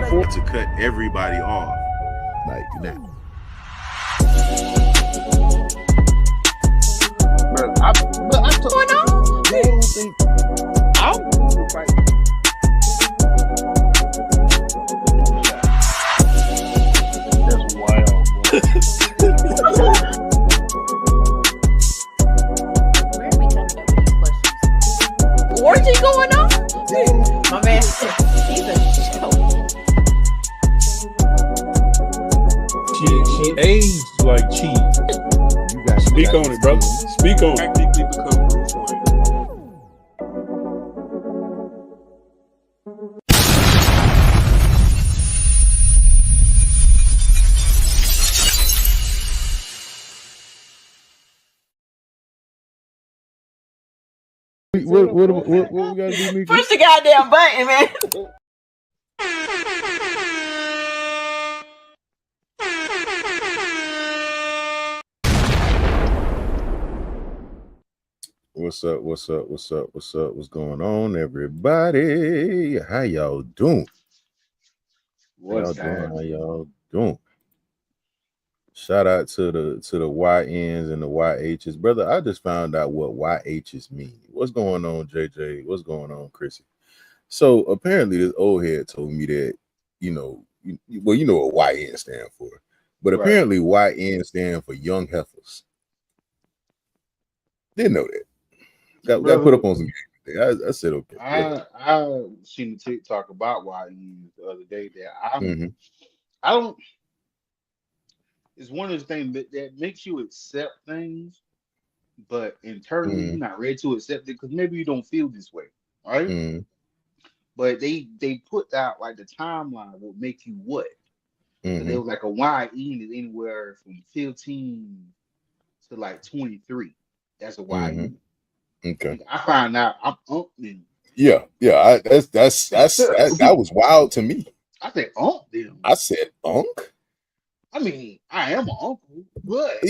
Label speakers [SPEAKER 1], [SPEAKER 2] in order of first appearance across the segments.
[SPEAKER 1] for to cut everybody off. Like that.
[SPEAKER 2] I don't think I'll fight. That's wild, boy.
[SPEAKER 3] Where are we coming up with these questions? Orgy going on? My man said he's a show.
[SPEAKER 4] She aged like cheese.
[SPEAKER 2] You got
[SPEAKER 4] Speak on it, brother. Speak on it.
[SPEAKER 1] Practically become Bruce Wayne.
[SPEAKER 2] What we gotta do, Mika?
[SPEAKER 3] Push the goddamn button, man.
[SPEAKER 1] What's up? What's going on, everybody? How y'all doing? How y'all doing? Shout out to the YNs and the YHs. Brother, I just found out what YHs mean. What's going on, JJ? What's going on, Chrissy? So apparently this old head told me that, you know what YN stand for. But apparently YN stand for young heifers. Didn't know that. Got put up on some game. I said okay.
[SPEAKER 2] I seen the TikTok about YN the other day that I don't. It's one of those things that makes you accept things, but internally you're not ready to accept it because maybe you don't feel this way, right? But they put out like the timeline will make you what. So there was like a YN is anywhere from 15 to like 23. That's a YN.
[SPEAKER 1] Okay.
[SPEAKER 2] I find out I'm them.
[SPEAKER 1] Yeah. That was wild to me.
[SPEAKER 2] I said them.
[SPEAKER 1] I said unk.
[SPEAKER 2] I mean, I am an uncle, but
[SPEAKER 1] I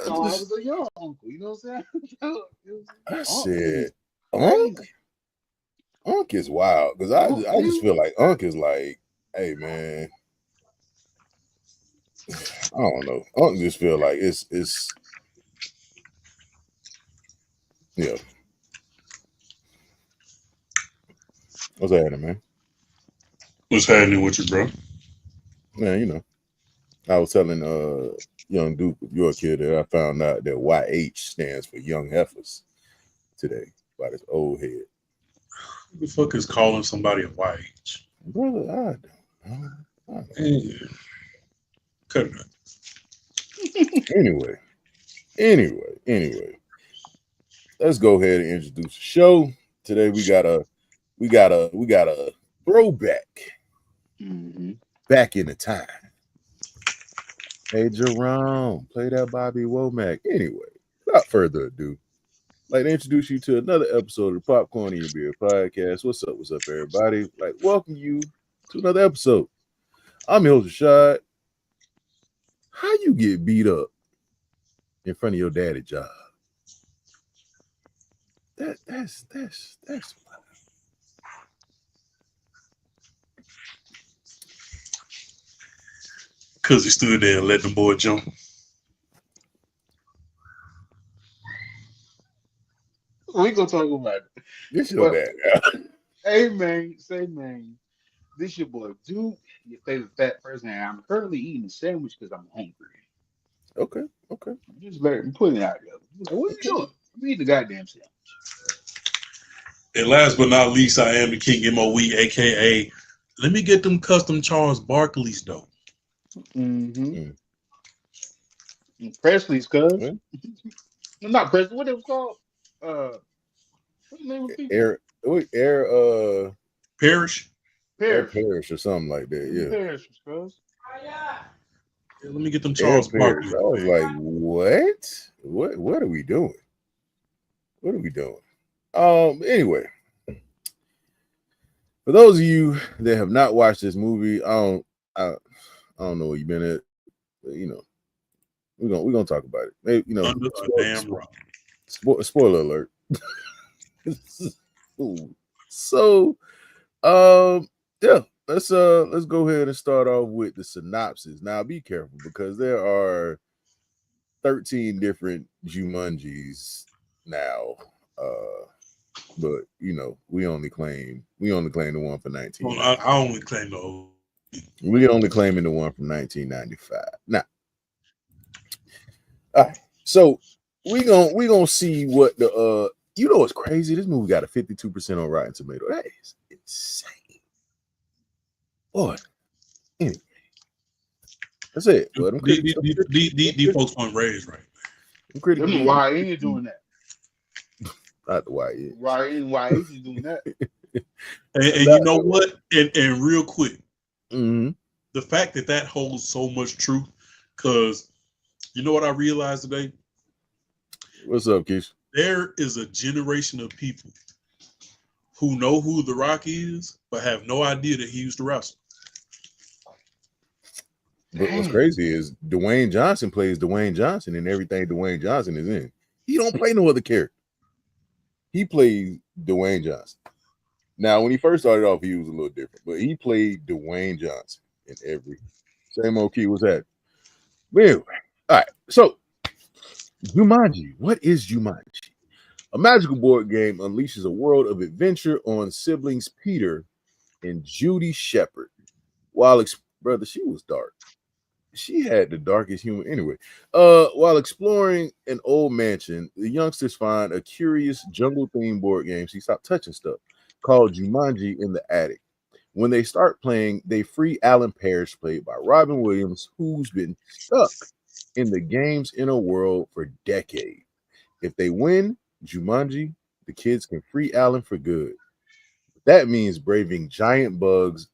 [SPEAKER 2] thought I was a young uncle. You know what I'm saying?
[SPEAKER 1] I said unk. Unk is wild because I just feel like unk is like, hey man, I don't know. Unk just feel like it's yeah. What's happening, man?
[SPEAKER 4] What's happening with you, bro?
[SPEAKER 1] Man, I was telling young Duke, your kid, that I found out that YH stands for young heifers today by this old head.
[SPEAKER 4] Who the fuck is calling somebody a YH?
[SPEAKER 1] Brother, I don't know.
[SPEAKER 4] Cut it out. Anyway. Let's go ahead and introduce the show. Today we got a throwback. Back in the time. Hey Jerome, play that Bobby Womack. Anyway, without further ado, I'd like to introduce you to another episode of the Popcorn and Your Beer Podcast. What's up, everybody? Like, welcome you to another episode. I'm your host, Rashad. How you get beat up in front of your daddy job? That's Because he stood there and let the boy jump.
[SPEAKER 2] We gonna talk about it.
[SPEAKER 1] This your dad.
[SPEAKER 2] Hey man, this your boy Duke, your favorite fat person, and I'm currently eating a sandwich because I'm hungry.
[SPEAKER 1] Okay.
[SPEAKER 2] Just let me put it out there. Like, what are you doing? I'm eating the goddamn sandwich.
[SPEAKER 4] And last but not least, I am the King MOE, aka let me get them custom Charles Barkley's though.
[SPEAKER 2] Presley's cuz. Not Presley. What it was called? What's the name of people?
[SPEAKER 4] Parrish
[SPEAKER 1] or something like that. Yeah.
[SPEAKER 2] Parrish, cuz.
[SPEAKER 4] Yeah, let me get them Charles Barkley.
[SPEAKER 1] I was like, what? What are we doing? Anyway. For those of you that have not watched this movie, I don't know where you've been at. But, we're gonna talk about it. Maybe,
[SPEAKER 4] Under a damn rock.
[SPEAKER 1] Spoiler alert. So, yeah, let's go ahead and start off with the synopsis. Now, be careful because there are 13 different Jumanjis now. But we only claim the one for 19.
[SPEAKER 5] Well, I only claim the old.
[SPEAKER 1] We only claiming the one from 1995. Now, all right. So we gonna see what the what's crazy? This movie got a 52% on Rotten Tomato. That is insane. Boy, anyway, that's it. But
[SPEAKER 5] these folks weren't raised right.
[SPEAKER 2] Why ain't you doing that?
[SPEAKER 1] Not the YN.
[SPEAKER 2] Why ain't you doing that?
[SPEAKER 5] And you know what? And real quick,
[SPEAKER 1] mm-hmm.
[SPEAKER 5] the fact that holds so much truth, because you know what I realized today?
[SPEAKER 1] What's up, Keith?
[SPEAKER 5] There is a generation of people who know who The Rock is, but have no idea that he used to wrestle.
[SPEAKER 1] But what's crazy is Dwayne Johnson plays Dwayne Johnson in everything Dwayne Johnson is in. He don't play no other character. He plays Dwayne Johnson. Now, when he first started off, he was a little different, but he played Dwayne Johnson in every. Same old key was that. But anyway, all right. So, Jumanji. What is Jumanji? A magical board game unleashes a world of adventure on siblings Peter and Judy Shepard. Brother, she was dark. She had the darkest humor anyway. While exploring an old mansion, the youngsters find a curious jungle-themed board game. See, stop touching stuff. Called Jumanji in the attic. When they start playing, they free Alan Parrish, played by Robin Williams, who's been stuck in the game's inner world for decades. If they win Jumanji, the kids can free Alan for good. That means braving giant bugs,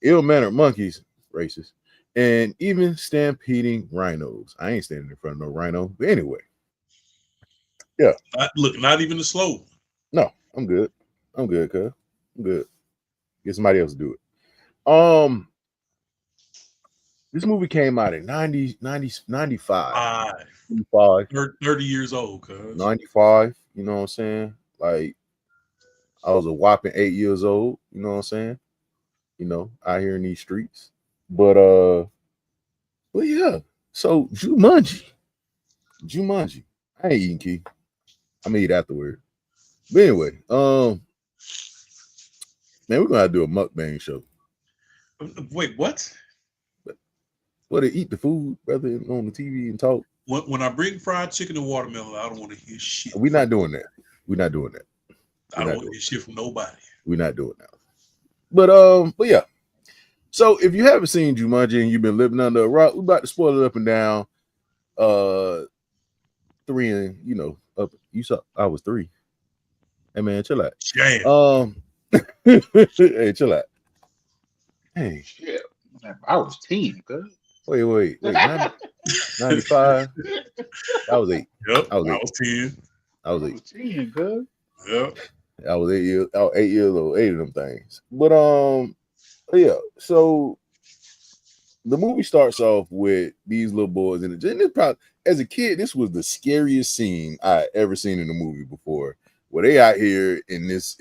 [SPEAKER 1] ill-mannered monkeys, racist, and even stampeding rhinos. I ain't standing in front of no rhino. But anyway. Yeah.
[SPEAKER 5] Not even the slow.
[SPEAKER 1] No, I'm good. I'm good, cuz. I'm good. Get somebody else to do it. This movie came out in 95.
[SPEAKER 5] 30 years old, cuz.
[SPEAKER 1] 95, you know what I'm saying? Like, I was a whopping 8 years old, you know what I'm saying? Out here in these streets. But yeah. So Jumanji. I ain't eating key. I'm gonna eat afterward. But anyway, man, we're gonna have to do a mukbang show.
[SPEAKER 5] Wait, what?
[SPEAKER 1] What, to eat the food, brother, on the TV and talk?
[SPEAKER 5] When I bring fried chicken and watermelon, I don't want to hear shit.
[SPEAKER 1] We're not doing that. I don't want
[SPEAKER 5] to hear shit from nobody.
[SPEAKER 1] We're not doing that. But yeah. So if you haven't seen Jumanji and you've been living under a rock, we're about to spoil it up and down. 3 and up. You saw I was 3. Hey man, chill out.
[SPEAKER 5] Damn.
[SPEAKER 1] Hey, chill out. Hey,
[SPEAKER 2] shit. I was 10, cuz.
[SPEAKER 1] Wait. 95. I was 8.
[SPEAKER 5] Yep. I was 10.
[SPEAKER 1] I was 8.
[SPEAKER 2] I was 10, cuz.
[SPEAKER 5] Yep.
[SPEAKER 1] I was 8 years. I was 8 years old. 8 of them things. But yeah. So the movie starts off with these little boys, and this probably, as a kid, this was the scariest scene I ever seen in a movie before. Where they out here in this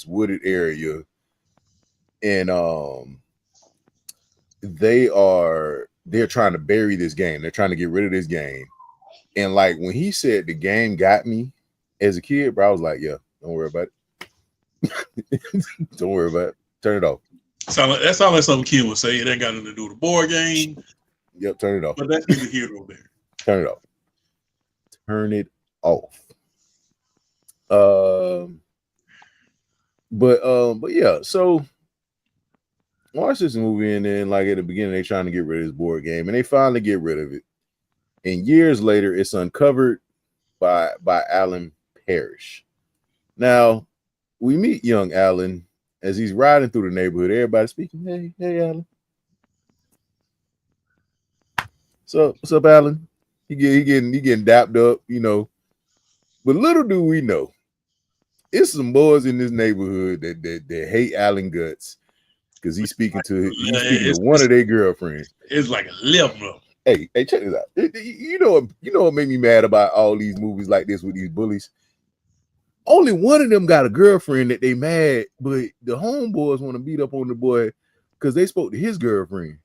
[SPEAKER 1] wooded area, and they're trying to bury this game. They're trying to get rid of this game. And like when he said the game got me as a kid, bro, I was like, yeah, don't worry about it. Don't worry about it. Turn it off.
[SPEAKER 5] That sounds like something kid would say. It ain't got nothing to do with the board game.
[SPEAKER 1] Yep, turn it off.
[SPEAKER 5] But that's neither here nor there.
[SPEAKER 1] Turn it off. Turn it off. But yeah, so watch this movie, and then like at the beginning, they trying to get rid of this board game, and they finally get rid of it. And years later, it's uncovered by Alan Parrish. Now, we meet young Alan as he's riding through the neighborhood. Everybody speaking, hey, Alan. So what's up, Alan? He getting dapped up, But little do we know, it's some boys in this neighborhood that hate Alan guts because he's speaking to one of their girlfriends.
[SPEAKER 5] It's like 11 of them.
[SPEAKER 1] Hey, check this out. You know what made me mad about all these movies like this with these bullies? Only one of them got a girlfriend that they mad, but the homeboys want to beat up on the boy because they spoke to his girlfriend.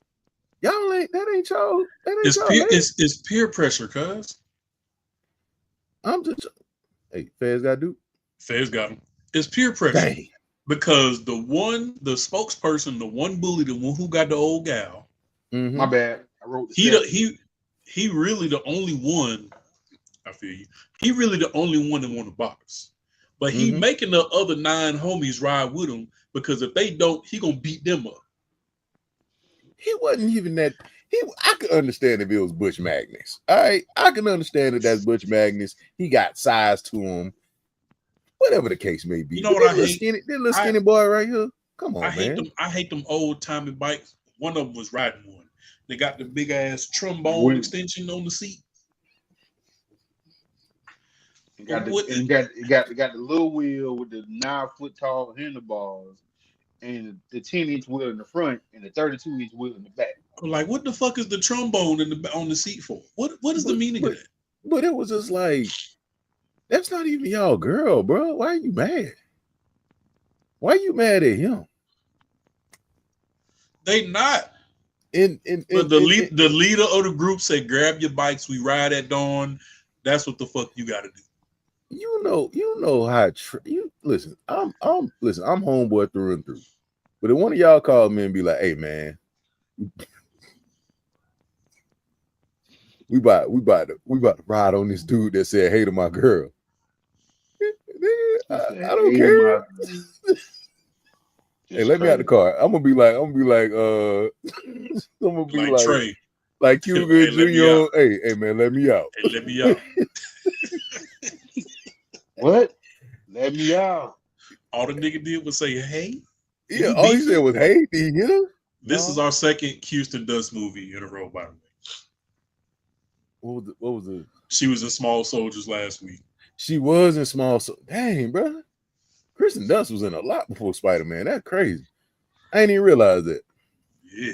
[SPEAKER 1] Y'all ain't that ain't y'all. That ain't y'all.
[SPEAKER 5] It's peer pressure, cuz.
[SPEAKER 1] I'm just hey, Fez got Duke.
[SPEAKER 5] Fez got him. It's peer pressure.
[SPEAKER 1] Dang.
[SPEAKER 5] Because the spokesperson, the one bully, the one who got the old gal.
[SPEAKER 1] Mm-hmm.
[SPEAKER 2] My bad. I wrote the
[SPEAKER 5] he really the only one. I feel you. He really the only one that want to box. But he making the other 9 homies ride with him because if they don't, he gonna beat them up.
[SPEAKER 1] He wasn't even that. I could understand if it was Butch Magnus. All right, I can understand that that's Butch Magnus. He got size to him, whatever the case may be.
[SPEAKER 5] You know what I hate?
[SPEAKER 1] This little skinny boy right here. Come on, man.
[SPEAKER 5] I hate them old timey bikes. One of them was riding one. They got the big ass trombone extension on the seat.
[SPEAKER 2] It got the little wheel with the 9-foot tall handlebars and the 10-inch wheel in the front and the 32-inch wheel in the back.
[SPEAKER 5] Like, what the fuck is the trombone on the seat for? What is the meaning of that?
[SPEAKER 1] But it was just like, that's not even y'all girl, bro. Why are you mad? Why are you mad at him?
[SPEAKER 5] They not. But the leader of the group said, "Grab your bikes, we ride at dawn." That's what the fuck you got to do.
[SPEAKER 1] You know how you listen. I'm homeboy through and through. But if one of y'all call me and be like, "Hey man, we about to ride on this dude that said hey to my girl," I don't care. Hey, let me out the car. I'm gonna be like,
[SPEAKER 5] Trey,
[SPEAKER 1] like Cuba Jr. Hey man, let me out.
[SPEAKER 5] Hey, let me out.
[SPEAKER 2] What? Let me out.
[SPEAKER 5] All the nigga did was say, "Hey."
[SPEAKER 1] Yeah, all he said was, "Hey, did you hit him?"
[SPEAKER 5] This is our second Kirsten Dunst movie in a row, by the
[SPEAKER 1] way. What was it?
[SPEAKER 5] She was in Small Soldiers last week.
[SPEAKER 1] She was in Small Soldiers. Dang, bro. Kristen Dunst was in a lot before Spider-Man. That's crazy. I ain't even realize that.
[SPEAKER 5] Yeah.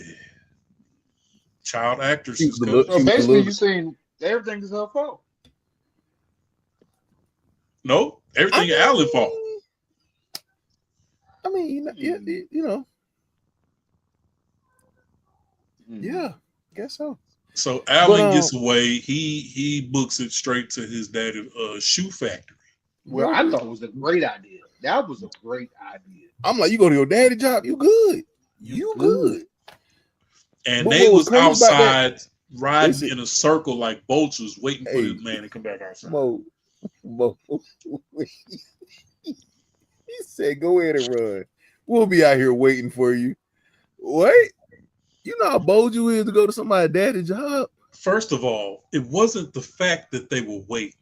[SPEAKER 5] Child actresses.
[SPEAKER 2] So basically, you're saying everything is her fault.
[SPEAKER 5] No, everything Alan's fault.
[SPEAKER 1] I mean, you know. Yeah, I guess so.
[SPEAKER 5] So Alan gets away. He books it straight to his daddy's shoe factory.
[SPEAKER 2] Well, I thought it was a great idea. That was a great idea.
[SPEAKER 1] I'm like, you go to your daddy job, you good. You good.
[SPEAKER 5] And but they was outside riding in a circle like vultures, waiting for this man to come back outside.
[SPEAKER 1] Mo. He said, "Go ahead and run. We'll be out here waiting for you." What? You know how bold you is to go to somebody's daddy job?
[SPEAKER 5] First of all, it wasn't the fact that they were waiting.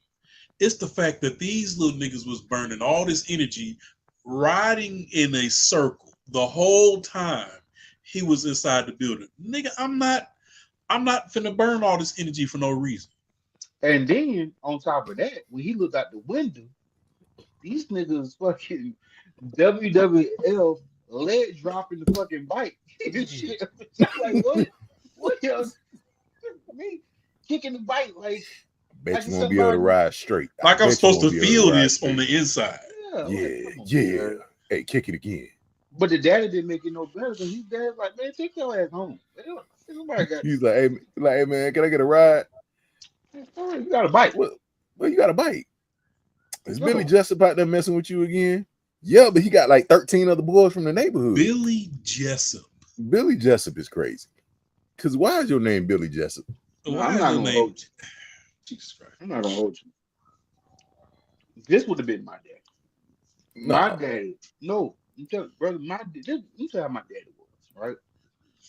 [SPEAKER 5] It's the fact that these little niggas was burning all this energy, riding in a circle the whole time he was inside the building. Nigga, I'm not finna burn all this energy for no reason.
[SPEAKER 2] And then on top of that, when he looked out the window, these niggas fucking WWF leg dropping the fucking bike. Shit. Like what? What else? Me kicking the bike like.
[SPEAKER 1] Bet you won't be able to ride straight.
[SPEAKER 5] Like I'm supposed to feel this on the inside.
[SPEAKER 1] Yeah. Hey, kick it again.
[SPEAKER 2] But the daddy didn't make it no better because his dad's like, man, take your ass home.
[SPEAKER 1] He's like, hey man, can I get a ride?
[SPEAKER 2] You got a bike.
[SPEAKER 1] Well, you got a bike. Is Billy Jessup out there messing with you again? Yeah, but he got like 13 other boys from the neighborhood.
[SPEAKER 5] Billy Jessup.
[SPEAKER 1] Billy Jessup is crazy. Because why is your name Billy Jessup?
[SPEAKER 5] Why is your name?
[SPEAKER 2] Jesus Christ. I'm not gonna hold you. This would have been my dad. My daddy. No, brother. Let me tell you how my daddy was. Right.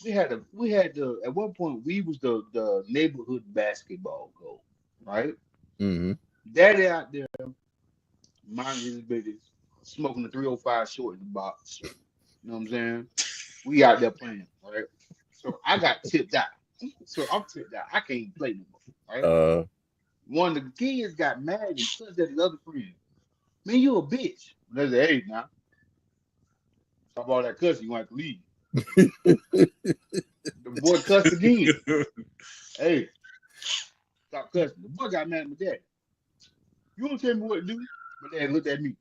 [SPEAKER 2] We had at one point we was the neighborhood basketball goal. Right.
[SPEAKER 1] Mm-hmm.
[SPEAKER 2] Daddy out there, minding his business, smoking the 305 short in the box. You know what I'm saying? We out there playing. Right. So I got tipped out. So I'm tipped out. I can't play no more. Right. One of the kids got mad and cussed at his other friend. Man, you a bitch. They said, hey, now. Talk about that cussing, you want to leave. The boy cussed again. Hey, stop cussing. The boy got mad at my dad. You don't tell me what to do, but dad looked at me.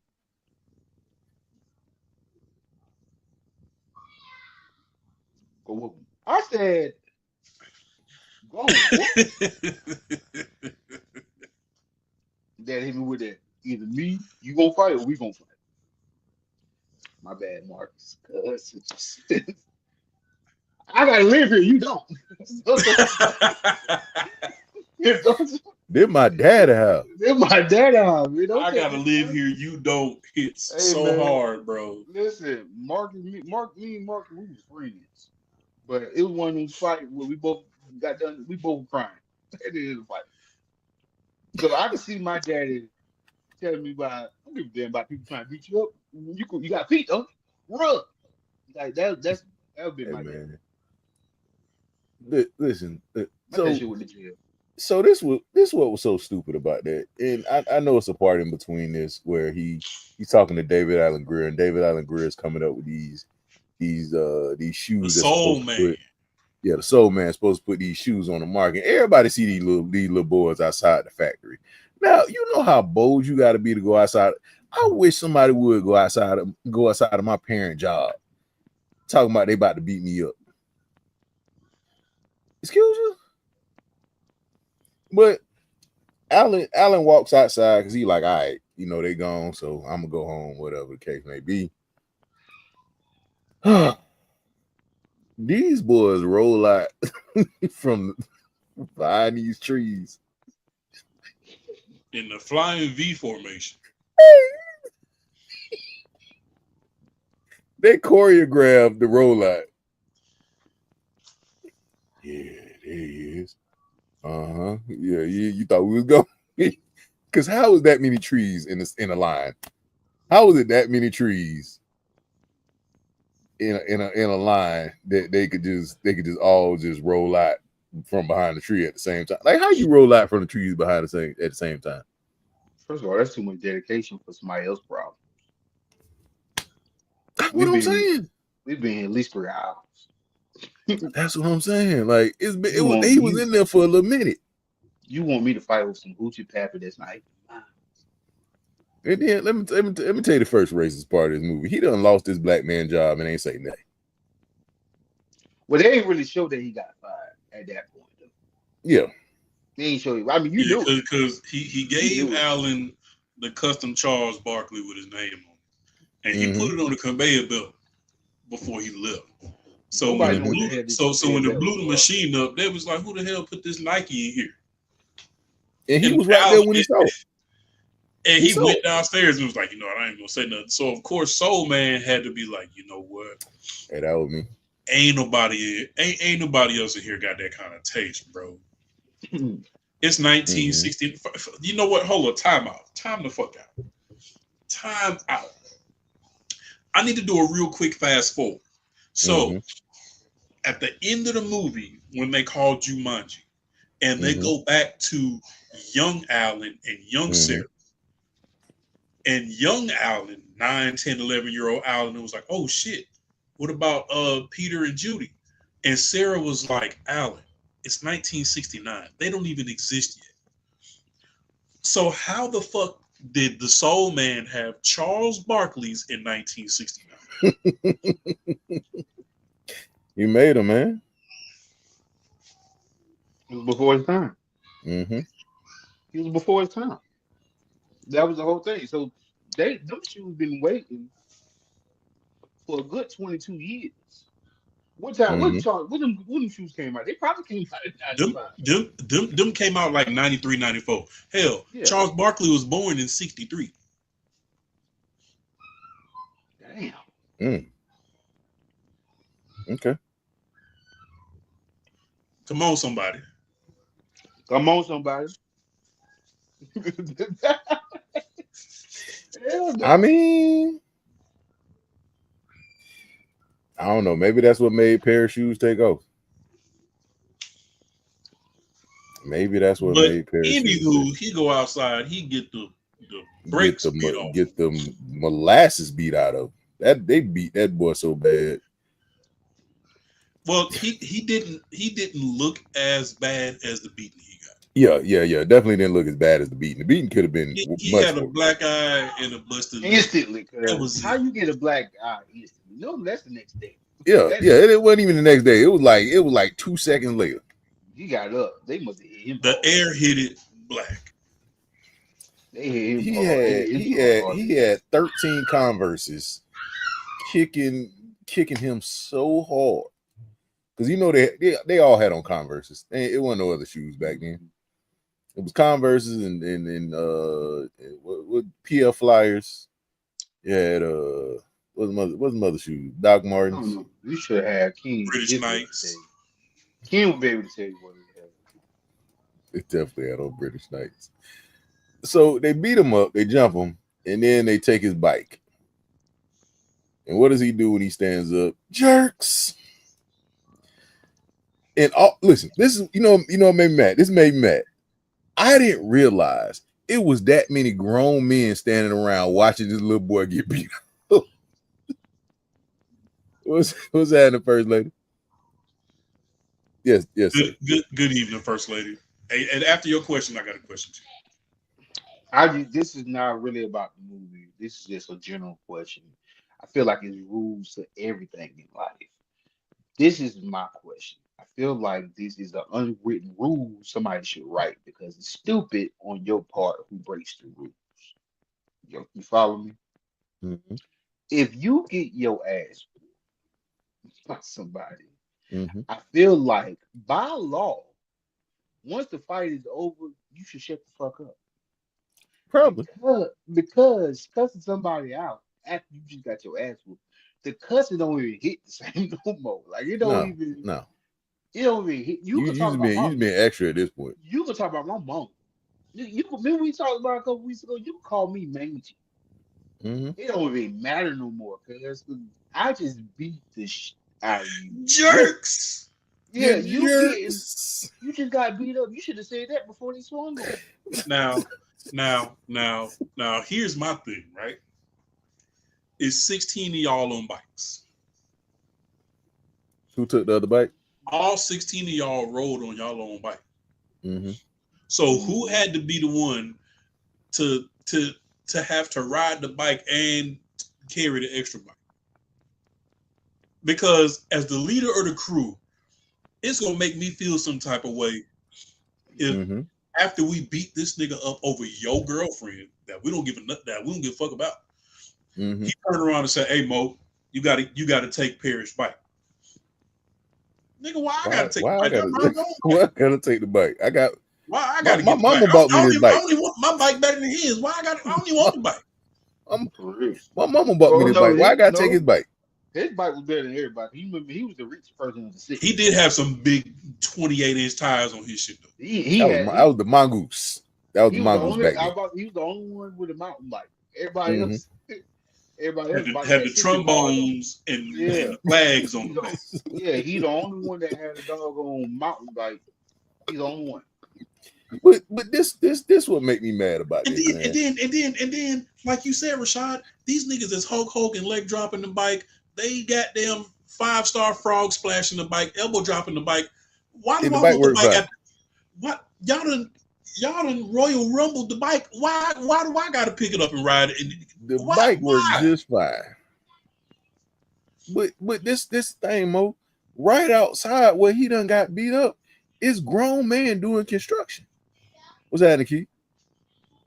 [SPEAKER 2] Go whoop him. I said, go whoop him. Dad hit me with that. Either me, you gonna fight, or we gonna fight. My bad, Marcus. I gotta live here. You don't.
[SPEAKER 1] Did my dad have?
[SPEAKER 2] Did my dad have?
[SPEAKER 5] I gotta live here. You don't. It's so
[SPEAKER 2] man.
[SPEAKER 5] hard, bro.
[SPEAKER 2] Listen, Mark and Mark, we was friends, but it was one of those fights where we both got done. We both crying at the end of the fight. So I can see my daddy telling me about, I don't give a damn about people trying to beat you up. You got feet, don't you? Run. Like that would be my dad.
[SPEAKER 1] Listen,
[SPEAKER 2] so
[SPEAKER 1] this what was so stupid about that, and I know it's a part in between this where he's talking to David Allen Greer, and David Allen Greer is coming up with these shoes.
[SPEAKER 5] The Soul Man.
[SPEAKER 1] The Soul Man is supposed to put these shoes on the market. Everybody see these little boys outside the factory. Now you know how bold you got to be to go outside. I wish somebody would go outside of my parent job, talking about they about to beat me up. Excuse you? But Alan walks outside because he like, all right, they gone, so I'm gonna go home, whatever the case may be. These boys roll out from behind these trees
[SPEAKER 5] in the flying V formation.
[SPEAKER 1] They choreographed the rollout. Yeah, there he is. Yeah, you thought we was going? Because how was that many trees in a line? How was it that many trees in a line that they could just all just roll out from behind the tree at the same time? Like, how you roll out from the trees at the same time?
[SPEAKER 2] First of all, that's too much dedication for somebody else's problem.
[SPEAKER 1] What I'm saying?
[SPEAKER 2] We've been here at least 3 hours.
[SPEAKER 1] That's what I'm saying. Like he was in there for a little minute.
[SPEAKER 2] You want me to fight with some Gucci Pappy that's not even mine?
[SPEAKER 1] And then let me tell you the first racist part of this movie. He done lost his black man job and ain't say nothing.
[SPEAKER 2] Well, they ain't really show that he got fired at that point, though.
[SPEAKER 1] Yeah.
[SPEAKER 2] They ain't show you. I mean, you knew
[SPEAKER 5] because he gave Alan the custom Charles Barkley with his name on it, and he put it on the conveyor belt before he left. So when they blew the machine up, they was like, "Who the hell put this Nike in here?"
[SPEAKER 1] And he was right there when he saw it.
[SPEAKER 5] And he went downstairs and was like, I ain't gonna say nothing. So of course, Soul Man had to be like, you know what?
[SPEAKER 1] Hey, that was me.
[SPEAKER 5] Ain't nobody else in here got that kind of taste, bro. It's 1960. You know what? Hold on, time out. Time the fuck out. Time out. I need to do a real quick fast forward. So at the end of the movie, when they call Jumanji, and they go back to young Alan and young Sarah, and young Alan, 9, 10, 11-year-old Alan, was like, oh shit, what about Peter and Judy? And Sarah was like, Alan, it's 1969. They don't even exist yet. So how the fuck did the Soul Man have Charles Barkley's in 1969?
[SPEAKER 1] You made him, man.
[SPEAKER 2] It was before his time.
[SPEAKER 1] He
[SPEAKER 2] was before his time. That was the whole thing. So them shoes been waiting for a good 22 years. What time? When them shoes came out? They probably came out in 95.
[SPEAKER 5] Them came out like 93, 94. Hell, Charles Barkley was born in 63.
[SPEAKER 2] Damn.
[SPEAKER 1] Okay.
[SPEAKER 5] Come on, somebody.
[SPEAKER 1] I mean, I don't know. Maybe that's what made pair of shoes take off. Maybe that's what made pair of shoes.
[SPEAKER 5] Anywho, he go outside. He get the brakes beat off.
[SPEAKER 1] Get the molasses beat out of him. They beat that boy so bad.
[SPEAKER 5] Well, he didn't look as bad as the beating he got.
[SPEAKER 1] Yeah. Definitely didn't look as bad as the beating. The beating could have been.
[SPEAKER 5] He had a black eye and a busted
[SPEAKER 2] instantly. How you get a black eye instantly? No, that's the next day.
[SPEAKER 1] Yeah, it wasn't even the next day. It was like 2 seconds later.
[SPEAKER 2] He got up. They must have hit him.
[SPEAKER 5] The air hit it black.
[SPEAKER 2] They hit him
[SPEAKER 1] He
[SPEAKER 2] hard.
[SPEAKER 1] he had 13 Converses kicking him so hard. Because they all had on Converses. It wasn't no other shoes back then. It was Converses and what PF Flyers. You had what's mother shoes? Doc Martens.
[SPEAKER 2] You should have King.
[SPEAKER 5] British Knights.
[SPEAKER 2] King would be able to tell you what it had.
[SPEAKER 1] It definitely had on British Knights. So they beat him up, they jump him, and then they take his bike. And what does he do when he stands up? Jerks. And listen, this is you know what made me mad. This made me mad. I didn't realize it was that many grown men standing around watching this little boy get beat up. What's happening, First Lady? Yes.
[SPEAKER 5] Good evening, First Lady. Hey, and after your question, I got a question too.
[SPEAKER 2] This is not really about the movie. This is just a general question. I feel like it's rules to everything in life. This is my question. I feel like this is an unwritten rule somebody should write because it's stupid on your part who breaks the rules. You follow me?
[SPEAKER 1] Mm-hmm.
[SPEAKER 2] If you get your ass by somebody,
[SPEAKER 1] mm-hmm.
[SPEAKER 2] I feel like by law, once the fight is over, you should shut the fuck up.
[SPEAKER 1] Probably
[SPEAKER 2] because cussing somebody out after you just got your ass whooped, the cussing don't even hit the same no more. Like it don't even.
[SPEAKER 1] No.
[SPEAKER 2] It don't even hit. You can talk about
[SPEAKER 1] you being extra at this point.
[SPEAKER 2] You can talk about my mom. You remember we talked about a couple weeks ago. You can call me mangy.
[SPEAKER 1] Mm-hmm.
[SPEAKER 2] It don't even matter no more because I just beat the out of you.
[SPEAKER 5] Jerks.
[SPEAKER 2] Yeah, you just got beat up. You should have said that before they swung on.
[SPEAKER 5] Now, here's my thing, right? It's 16 of y'all on bikes.
[SPEAKER 1] Who took the other bike?
[SPEAKER 5] All 16 of y'all rode on y'all own bike.
[SPEAKER 1] Mm-hmm.
[SPEAKER 5] So who had to be the one to have to ride the bike and carry the extra bike? Because as the leader of the crew, it's gonna make me feel some type of way if after we beat this nigga up over your girlfriend that we don't give a fuck about, he turned around and said, "Hey Mo, you gotta take Parrish's bike." Nigga, why I gotta take the bike?
[SPEAKER 1] Why I gotta take the bike?
[SPEAKER 5] Why I gotta
[SPEAKER 1] my
[SPEAKER 5] get
[SPEAKER 1] mama
[SPEAKER 5] the bike?
[SPEAKER 1] bought me this bike.
[SPEAKER 5] I only want my bike better than his. I don't even want the bike.
[SPEAKER 1] My mama bought me this bike. Why I gotta take his bike?
[SPEAKER 2] His bike was better than everybody. He was the richest person in the city.
[SPEAKER 5] He did have some big 28-inch tires on his shit though.
[SPEAKER 1] That was the Mongoose. That was the Mongoose back then.
[SPEAKER 2] He was the only one with a mountain bike. Everybody else
[SPEAKER 5] had the trombones and flags on the back.
[SPEAKER 2] Yeah, he's the only one that had a doggone mountain bike. He's the only one.
[SPEAKER 1] But this what make me mad about this.
[SPEAKER 5] And then, like you said, Rashad, these niggas is Hulk Hogan leg dropping the bike. They got them 5-star frog splashing the bike, elbow dropping the bike. Why do I want the bike? What y'all done Royal Rumbled the bike? Why do I gotta pick it up and ride it?
[SPEAKER 1] The bike worked just fine. But this thing, Mo, right outside where he done got beat up, is grown man doing construction. What's that, Nikki?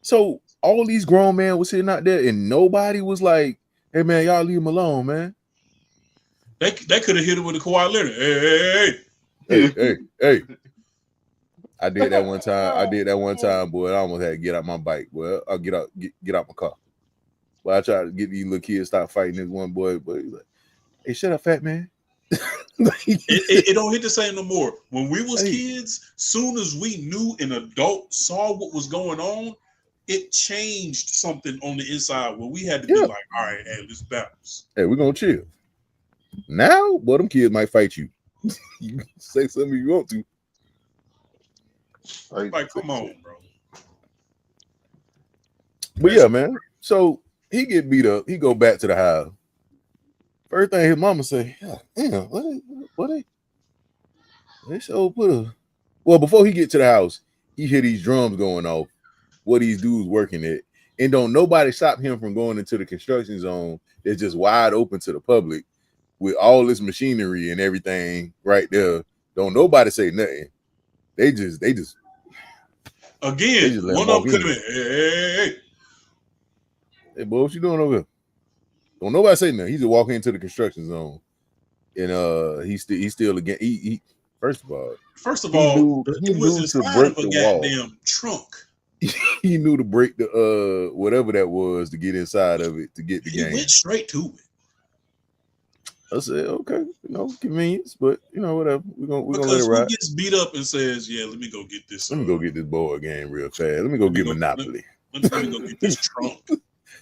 [SPEAKER 1] So all these grown men was sitting out there and nobody was like, "Hey man, y'all leave him alone, man."
[SPEAKER 5] They could have hit him with a Kawhi Leonard.
[SPEAKER 1] Hey. I did that one time, boy. I almost had to get out my bike. Well, I'll get out my car. Well, I tried to get these little kids stop fighting this one boy, but he's like, "Hey, shut up, fat man."
[SPEAKER 5] it don't hit the same no more. When we was kids, soon as we knew an adult saw what was going on, it changed something on the inside where we had to be like, all right, hey, let's bounce.
[SPEAKER 1] Hey, we're gonna chill. Now, boy, them kids might fight you. You can say something you want to.
[SPEAKER 5] Like, come on, bro.
[SPEAKER 1] But yeah, man. So he get beat up. He go back to the house. First thing his mama say, "Damn, what they so put a." Well, before he get to the house, he hear these drums going off. What these dudes working at, and don't nobody stop him from going into the construction zone that's just wide open to the public. with all this machinery and everything right there. Don't nobody say nothing. They just
[SPEAKER 5] again.
[SPEAKER 1] let
[SPEAKER 5] One
[SPEAKER 1] him
[SPEAKER 5] of
[SPEAKER 1] walk
[SPEAKER 5] them could
[SPEAKER 1] in.
[SPEAKER 5] have been,
[SPEAKER 1] Hey, boy, what you doing over here? Don't nobody say nothing. He's just walking into the construction zone, and he's still again. He
[SPEAKER 5] First of
[SPEAKER 1] he
[SPEAKER 5] all,
[SPEAKER 1] knew
[SPEAKER 5] it was
[SPEAKER 1] to
[SPEAKER 5] inside
[SPEAKER 1] break
[SPEAKER 5] of a
[SPEAKER 1] the wall.
[SPEAKER 5] goddamn trunk.
[SPEAKER 1] He knew to break the whatever that was to get inside of it to get the
[SPEAKER 5] He
[SPEAKER 1] game.
[SPEAKER 5] went straight to it.
[SPEAKER 1] I said, okay, convenience, but whatever. We're gonna let
[SPEAKER 5] Because
[SPEAKER 1] it
[SPEAKER 5] who
[SPEAKER 1] ride.
[SPEAKER 5] gets beat up and says, "Yeah, let me go get this.
[SPEAKER 1] Let me go get this board game real fast. Let me go get Monopoly.
[SPEAKER 5] Let me go get this trunk.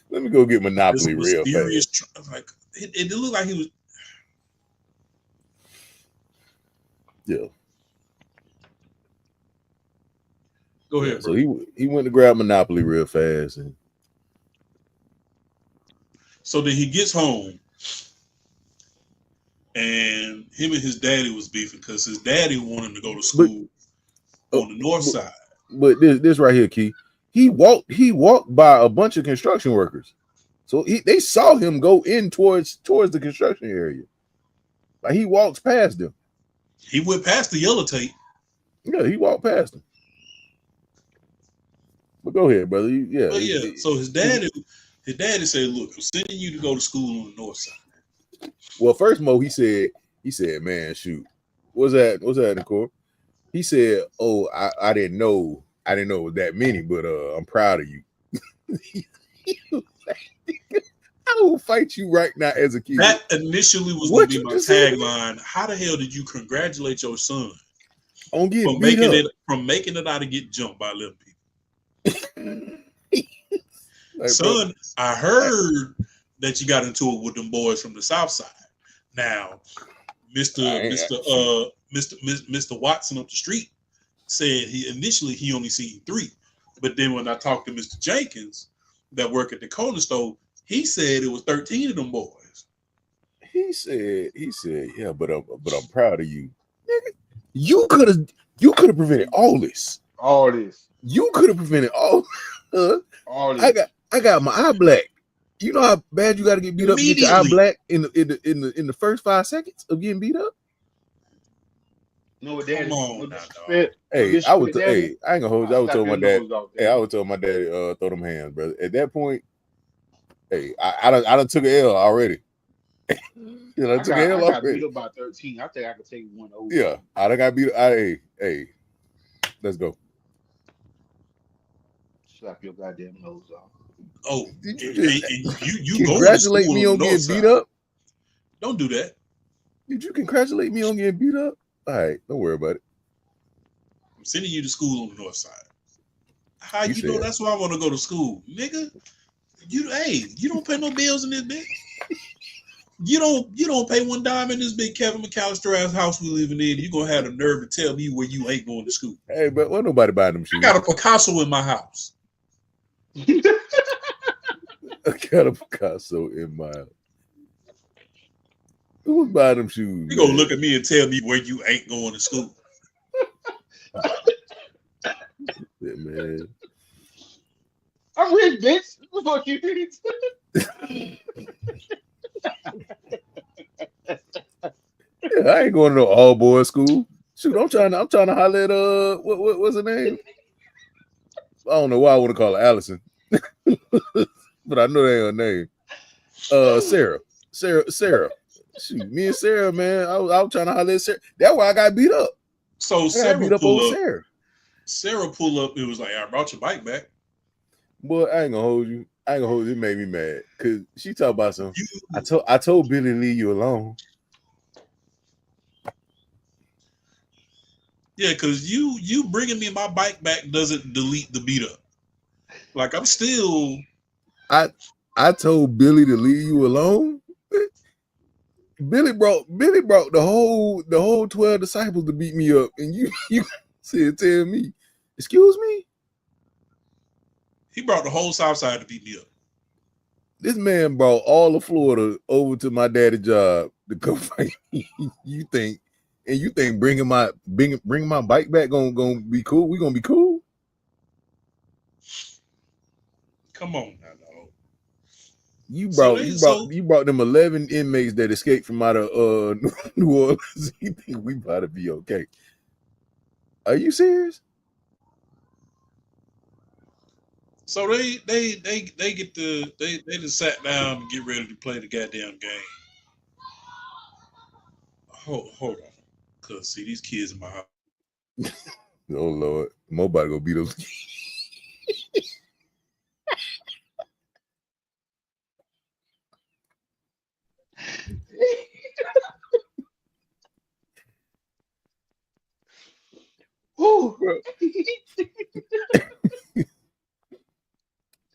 [SPEAKER 1] Let me go get Monopoly
[SPEAKER 5] This
[SPEAKER 1] real
[SPEAKER 5] mysterious
[SPEAKER 1] fast."
[SPEAKER 5] trunk. Like it looked like he was.
[SPEAKER 1] Yeah.
[SPEAKER 5] Go ahead,
[SPEAKER 1] So
[SPEAKER 5] bro.
[SPEAKER 1] he went to grab Monopoly real fast, and
[SPEAKER 5] so then he gets home, and him and his daddy was beefing because his daddy wanted to go to school on the north side.
[SPEAKER 1] But this right here, Key. He walked by a bunch of construction workers, so they saw him go in towards the construction area. Like he walks past them.
[SPEAKER 5] He went past the yellow tape.
[SPEAKER 1] Yeah, he walked past them. But go ahead, brother.
[SPEAKER 5] So his daddy said, "Look, I'm sending you to go to school on the north side."
[SPEAKER 1] Well, first Mo, he said, "Man, shoot, what's that, Nicole?" He said, "Oh, I didn't know it was that many, but I'm proud of you." I will fight you right now as a kid.
[SPEAKER 5] That initially was going to be my tagline. How the hell did you congratulate your son
[SPEAKER 1] on getting
[SPEAKER 5] from making it out of get jumped by little people? Like, son, bro, I heard that you got into it with them boys from the south side. Now, Mr. Watson up the street said he only seen 3. But then when I talked to Mr. Jenkins that work at the corner store, he said it was 13 of them boys.
[SPEAKER 1] He said, yeah, but I'm proud of you. You could have prevented all this. You could have prevented all this. I got my eye black. You know how bad you got to get beat up to get your eye black in the first 5 seconds of getting beat up?
[SPEAKER 2] No, Daddy.
[SPEAKER 5] Come on,
[SPEAKER 1] hey, I ain't gonna hold you. I would tell my dad. Hey, I would tell my daddy, throw them hands, brother. At that point, hey, I done took an L already.
[SPEAKER 2] I took an L already. I got beat up by 13. I think I could take one over.
[SPEAKER 1] Yeah, I done got beat up. Hey, let's go.
[SPEAKER 2] Slap your goddamn nose off.
[SPEAKER 5] Oh,
[SPEAKER 1] did you
[SPEAKER 5] you
[SPEAKER 1] congratulate me on getting beat up?
[SPEAKER 5] Don't do that.
[SPEAKER 1] Did you congratulate me on getting beat up? All right, don't worry about it.
[SPEAKER 5] I'm sending you to school on the north side. How you know that's why I want to go to school, nigga? You don't pay no bills in this bitch. You don't pay one dime in this big Kevin McAllister ass house we living in. You gonna have the nerve to tell me where you ain't going to school?
[SPEAKER 1] Hey, but why nobody buying them shoes?
[SPEAKER 5] I got a Picasso in my house.
[SPEAKER 1] I got a Picasso in my house. Who was buying them shoes?
[SPEAKER 5] You gonna look at me and tell me where you ain't going to school?
[SPEAKER 1] Yeah, man.
[SPEAKER 2] I'm rich, bitch. What the fuck you think?
[SPEAKER 1] Yeah, I ain't going to no all boys school. Shoot, I'm trying to holler at what's her name? I don't know why I want to call her Allison, but I know that ain't her name. Sarah. Shoot, me and Sarah, man, I was trying to holler at Sarah. That's why I got beat up.
[SPEAKER 5] So Sarah
[SPEAKER 1] beat up on
[SPEAKER 5] Sarah. Sarah pull up. It was like, I brought your bike back.
[SPEAKER 1] Boy, I ain't gonna hold you. It made me mad because she talked about something. I told Billy to leave you alone.
[SPEAKER 5] Yeah, because you bringing me my bike back doesn't delete the beat up. Like I'm still.
[SPEAKER 1] I told Billy to leave you alone. Billy brought the whole 12 disciples to beat me up, and you said, tell me, excuse me.
[SPEAKER 5] He brought the whole South Side to beat me up. This
[SPEAKER 1] man brought all of Florida over to my daddy's job to come fight me. You think bringing my bike back gonna be cool? We gonna be cool?
[SPEAKER 5] Come on now, dog.
[SPEAKER 1] You brought them 11 inmates that escaped from out of New Orleans. You think we about to be okay? Are you serious?
[SPEAKER 5] So they just sat down and get ready to play the goddamn game. Hold on, cause see these kids in my house.
[SPEAKER 1] Oh Lord, nobody gonna beat those.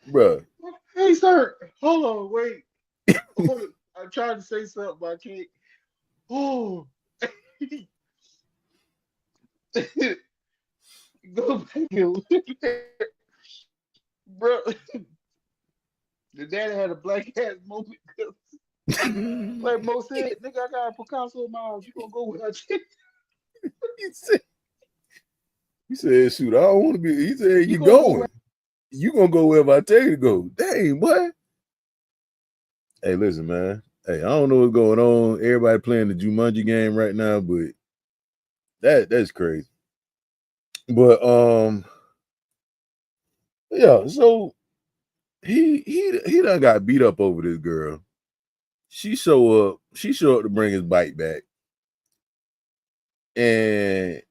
[SPEAKER 1] Bro.
[SPEAKER 2] Hey, sir. Hold on. Wait. I'm trying to say something, but I can't. Oh. Go back and look at bro. The daddy had a black ass moment. Like Mo said, nigga, I got a Picasso in my house. You gonna go with that shit?
[SPEAKER 1] He said, shoot, I don't want to be. He said, you going. You gonna go wherever I tell you to go. Dang, boy. Hey, listen, man. Hey, I don't know what's going on. Everybody playing the Jumanji game right now, but that's crazy. But yeah, so he done got beat up over this girl. She show up to bring his bike back. And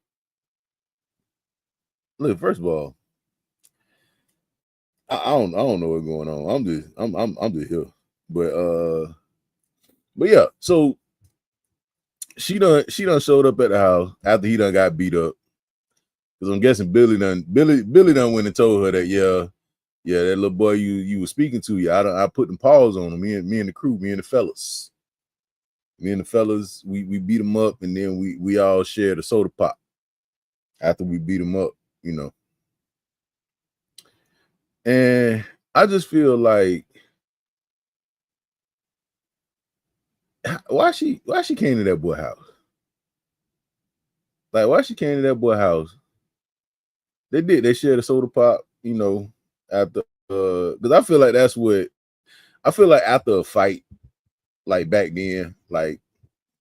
[SPEAKER 1] look, first of all, I don't know what's going on. I'm just here. But yeah, so she done showed up at the house after he done got beat up. Because I'm guessing Billy done went and told her that that little boy you were speaking to, I put them paws on him. Me and the crew, me and the fellas, we beat him up, and then we all shared a soda pop after we beat him up, you know. And I just feel like why she came to that boy house? Like, why she came to that boy house? They shared a soda pop, you know, after because I feel like after a fight, like back then, like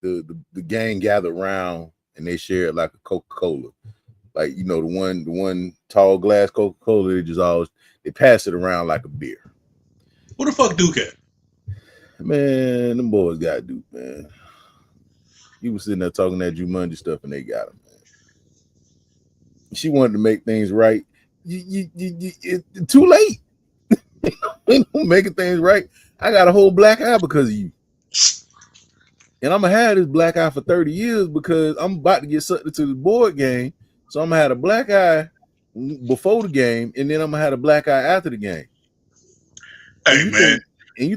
[SPEAKER 1] the gang gathered around and they shared like a Coca-Cola. Like, you know, the one tall glass Coca-Cola, they pass it around like a beer.
[SPEAKER 5] What the fuck Duke at?
[SPEAKER 1] Man, them boys got Duke, man. He was sitting there talking that Jumanji stuff and they got him, man. She wanted to make things right. It's too late. Ain't no making things right. I got a whole black eye because of you. And I'm gonna have this black eye for 30 years because I'm about to get sucked into the board game. So I'm gonna have a black eye before the game, and then I'm gonna have a black eye after the game.
[SPEAKER 5] Hey, man.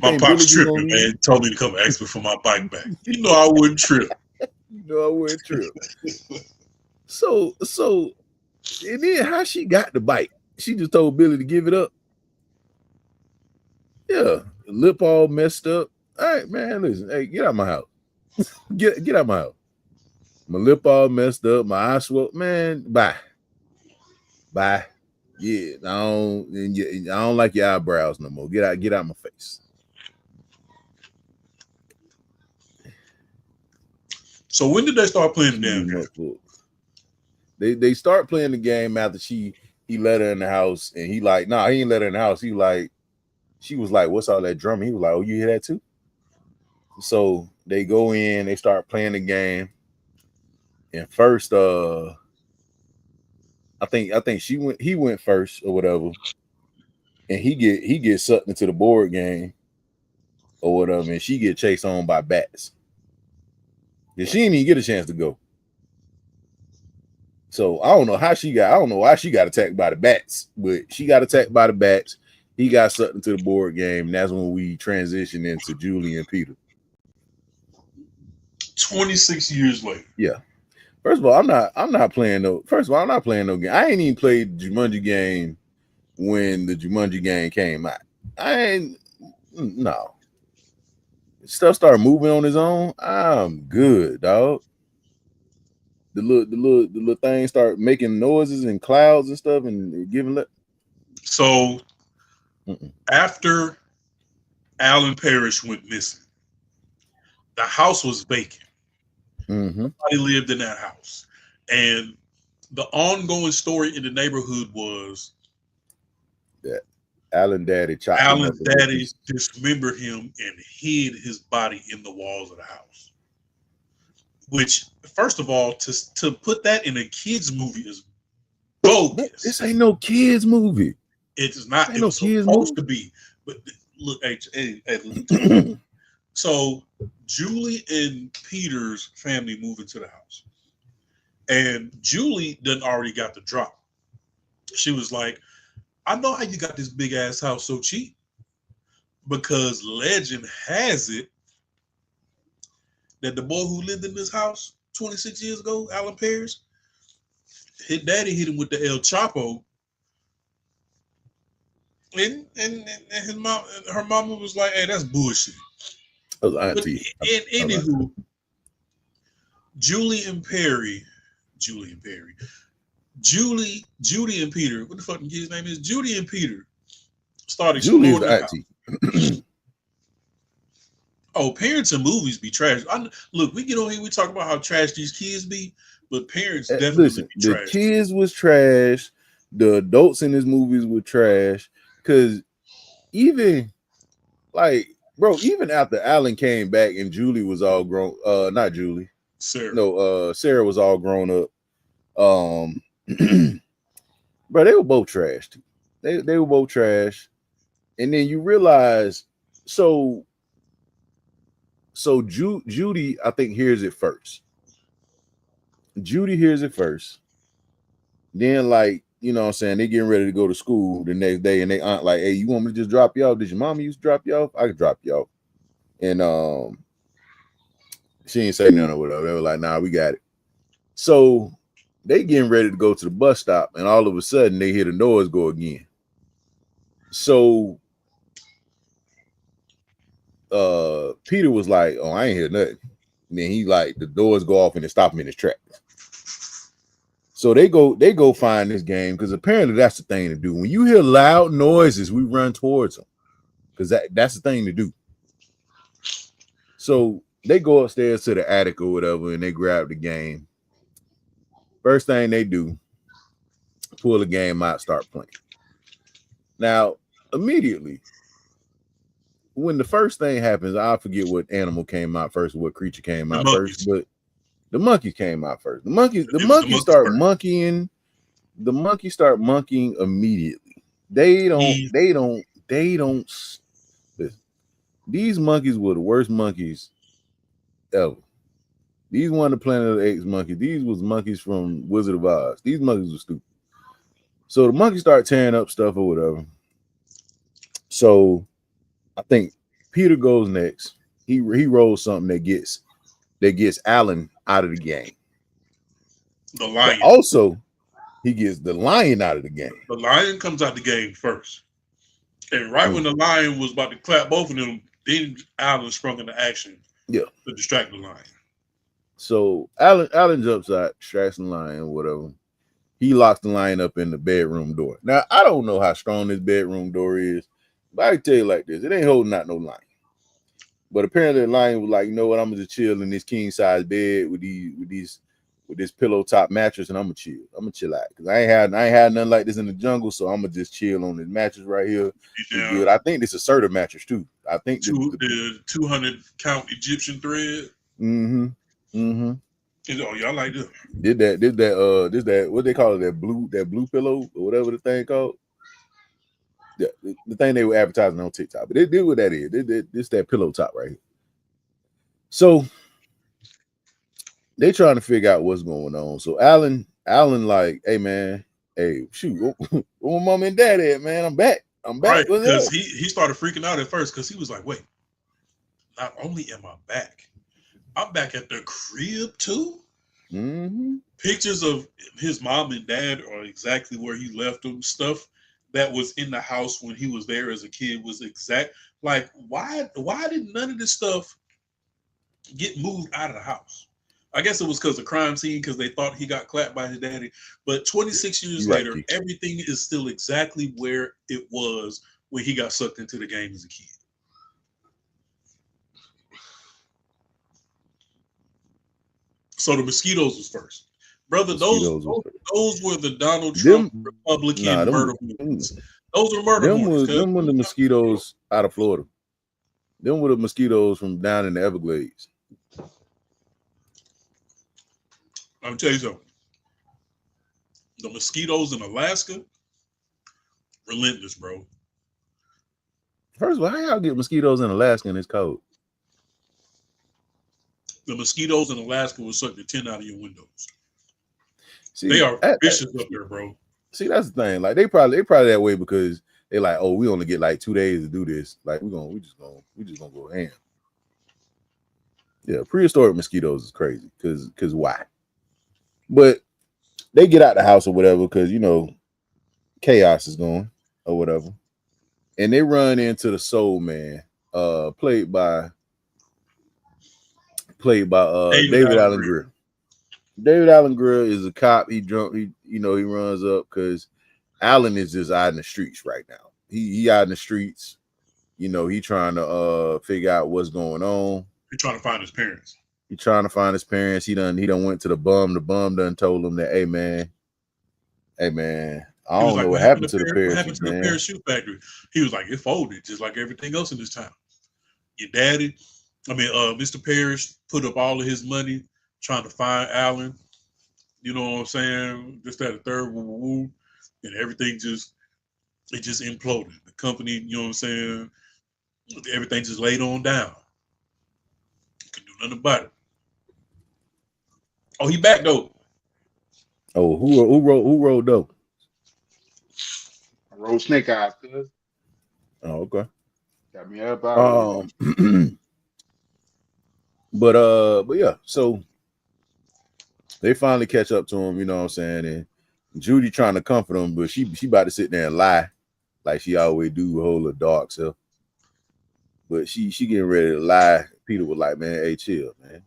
[SPEAKER 5] My pops tripping, man. He told me to come ask me for my bike back. You know I wouldn't trip. So, and then how she got the bike? She just told Billy to give it up. Yeah, lip all messed up. All right, man, listen. Hey, get out of my house. Get out of my house. My lip all messed up. My eye swelled. Man, bye. Yeah, I don't like your eyebrows no more. Get out my face. So when did they start playing the damn game?
[SPEAKER 1] They start playing the game after he let her in the house, and he like, nah, he ain't let her in the house. She was like, what's all that drumming? He was like, oh, you hear that too? So they go in, they start playing the game. And first, I think he went first or whatever. And he gets sucked into the board game or whatever, and she get chased on by bats. And she didn't even get a chance to go. So I don't know why she got attacked by the bats, but she got attacked by the bats. He got sucked into the board game, and that's when we transitioned into Julie and Peter.
[SPEAKER 5] 26 years later.
[SPEAKER 1] Yeah. First of all, I'm not playing no game. I ain't even played the Jumanji game when the Jumanji game came out. No. Stuff started moving on its own. I'm good, dog. The little thing start making noises and clouds and stuff and giving.
[SPEAKER 5] So after Alan Parrish went missing. The house was vacant. Nobody lived in that house. And the ongoing story in the neighborhood was
[SPEAKER 1] that Alan Daddy chopped him
[SPEAKER 5] Alan
[SPEAKER 1] up.
[SPEAKER 5] Daddy dismembered him and hid his body in the walls of the house. Which, first of all, to put that in a kids movie is bogus.
[SPEAKER 1] This ain't no kids movie.
[SPEAKER 5] It is not.
[SPEAKER 1] Ain't
[SPEAKER 5] It
[SPEAKER 1] no
[SPEAKER 5] was
[SPEAKER 1] kids
[SPEAKER 5] supposed
[SPEAKER 1] movie.
[SPEAKER 5] to be. But look, so Julie and Peter's family move into the house. And Julie done already got the drop. She was like, I know how you got this big ass house so cheap. Because legend has it that the boy who lived in this house 26 years ago, Alan Parrish, his daddy hit him with the El Chapo. And his mom, her mama was like, "Hey, that's bullshit." But anywho, Judy and Peter, what the fucking kid's name is? Judy and Peter started exploring the house. Oh, parents in movies be trash. Look, we get on here, we talk about how trash these kids be, but parents definitely be trash.
[SPEAKER 1] The kids was trash. The adults in his movies were trash. Because even, like, bro, even after Alan came back and Julie was all grown, not Julie.
[SPEAKER 5] Sarah.
[SPEAKER 1] No, Sarah was all grown up. Bro, they were both trash. Too. They were both trash. And then you realize, so Judy, I think, hears it first. Judy hears it first. Then, like, you know what I'm saying, they getting ready to go to school the next day, and they aunt like, hey, you want me to just drop you off? Did your mama used to drop you off? I could drop you off. And she ain't say nothing or whatever. They were like, nah, we got it. So they getting ready to go to the bus stop, and all of a sudden they hear the noise go again. So Peter was like, oh, I ain't hear nothing. And then he like, the doors go off and it stop him in his tracks. So they go find this game, because apparently that's the thing to do. When you hear loud noises, we run towards them, because that's the thing to do. So they go upstairs to the attic or whatever, and they grab the game. First thing they do, pull the game out, start playing. Now, immediately, when the first thing happens, I forget what animal came out first, what creature came out first, but the monkeys came out first. The monkeys start monkeying. The monkeys start monkeying immediately. They don't. Listen, these monkeys were the worst monkeys ever. These weren't the Planet of the Apes monkeys. These was monkeys from Wizard of Oz. These monkeys were stupid. So the monkeys start tearing up stuff or whatever. So I think Peter goes next. He rolls something that gets Alan out of the game.
[SPEAKER 5] The lion.
[SPEAKER 1] But also, he gets the lion out of the game.
[SPEAKER 5] The lion comes out the game first. And right when the lion was about to clap both of them, then Alan sprung into action.
[SPEAKER 1] Yeah.
[SPEAKER 5] To distract the lion.
[SPEAKER 1] So Alan jumps out, distracts the lion or whatever. He locks the lion up in the bedroom door. Now, I don't know how strong this bedroom door is, but I can tell you like this. It ain't holding out no lion. But apparently the lion was like, you know what, I'm gonna chill in this king size bed with this pillow top mattress, and I'm gonna chill out, because I ain't had nothing like this in the jungle, so I'm gonna just chill on this mattress right here. Yeah. Good. I think this is assertive mattress too. I think
[SPEAKER 5] the 200 count Egyptian thread. Oh, y'all like this?
[SPEAKER 1] Did that what they call it, that blue pillow or whatever the thing called? Yeah, the thing they were advertising on TikTok, but they did what that is. This that pillow top right here. So they trying to figure out what's going on. So Alan like, hey man, hey, shoot, where mom and dad at, man? I'm back.
[SPEAKER 5] Right, because he started freaking out at first, because he was like, wait, not only am I back, I'm back at the crib too. Pictures of his mom and dad are exactly where he left them. Stuff that was in the house when he was there as a kid was exact. Like, why did none of this stuff get moved out of the house? I guess it was because of crime scene, because they thought he got clapped by his daddy. But 26 years later, everything is still exactly where it was when he got sucked into the game as a kid. So the mosquitoes was first, brother. Those were the Donald Trump Republican murder hornets. Those were murder hornets.
[SPEAKER 1] Them were the mosquitoes out of Florida. Them were the mosquitoes from down in the Everglades.
[SPEAKER 5] I'll tell you something. The mosquitoes in Alaska, relentless, bro.
[SPEAKER 1] First of all, how y'all get mosquitoes in Alaska and it's cold?
[SPEAKER 5] The mosquitoes in Alaska will suck the 10 out of your windows. See, they are vicious up there, bro.
[SPEAKER 1] See, that's the thing. Like they probably that way because they're like, oh, we only get like 2 days to do this. Like we just gonna go ham. Yeah, prehistoric mosquitoes is crazy because why? But they get out the house or whatever because chaos is going or whatever, and they run into the Soul Man, played by David Allen Greer. David Allen Greer is a cop. He drunk. He runs up because Allen is just out in the streets right now. He out in the streets. He trying to figure out what's going on.
[SPEAKER 5] He's trying to find his parents.
[SPEAKER 1] He done went to the bum. The bum done told him that, hey man, I don't know what happened to the
[SPEAKER 5] parachute factory. He was like, it folded just like everything else in this town. Your daddy, Mr. Parrish put up all of his money trying to find Allen. You know what I'm saying? Just that third woo, and everything just imploded. The company, you know what I'm saying? Everything just laid on down. Couldn't do nothing about it. Oh, he back though.
[SPEAKER 1] Oh, who wrote though?
[SPEAKER 2] I wrote Snake Eyes, cuz.
[SPEAKER 1] Oh, okay.
[SPEAKER 2] Got me up out.
[SPEAKER 1] But yeah, so they finally catch up to him, you know what I'm saying? And Judy trying to comfort him, but she about to sit there and lie like she always do, her whole dark self. But she getting ready to lie. Peter was like, man, hey, chill, man.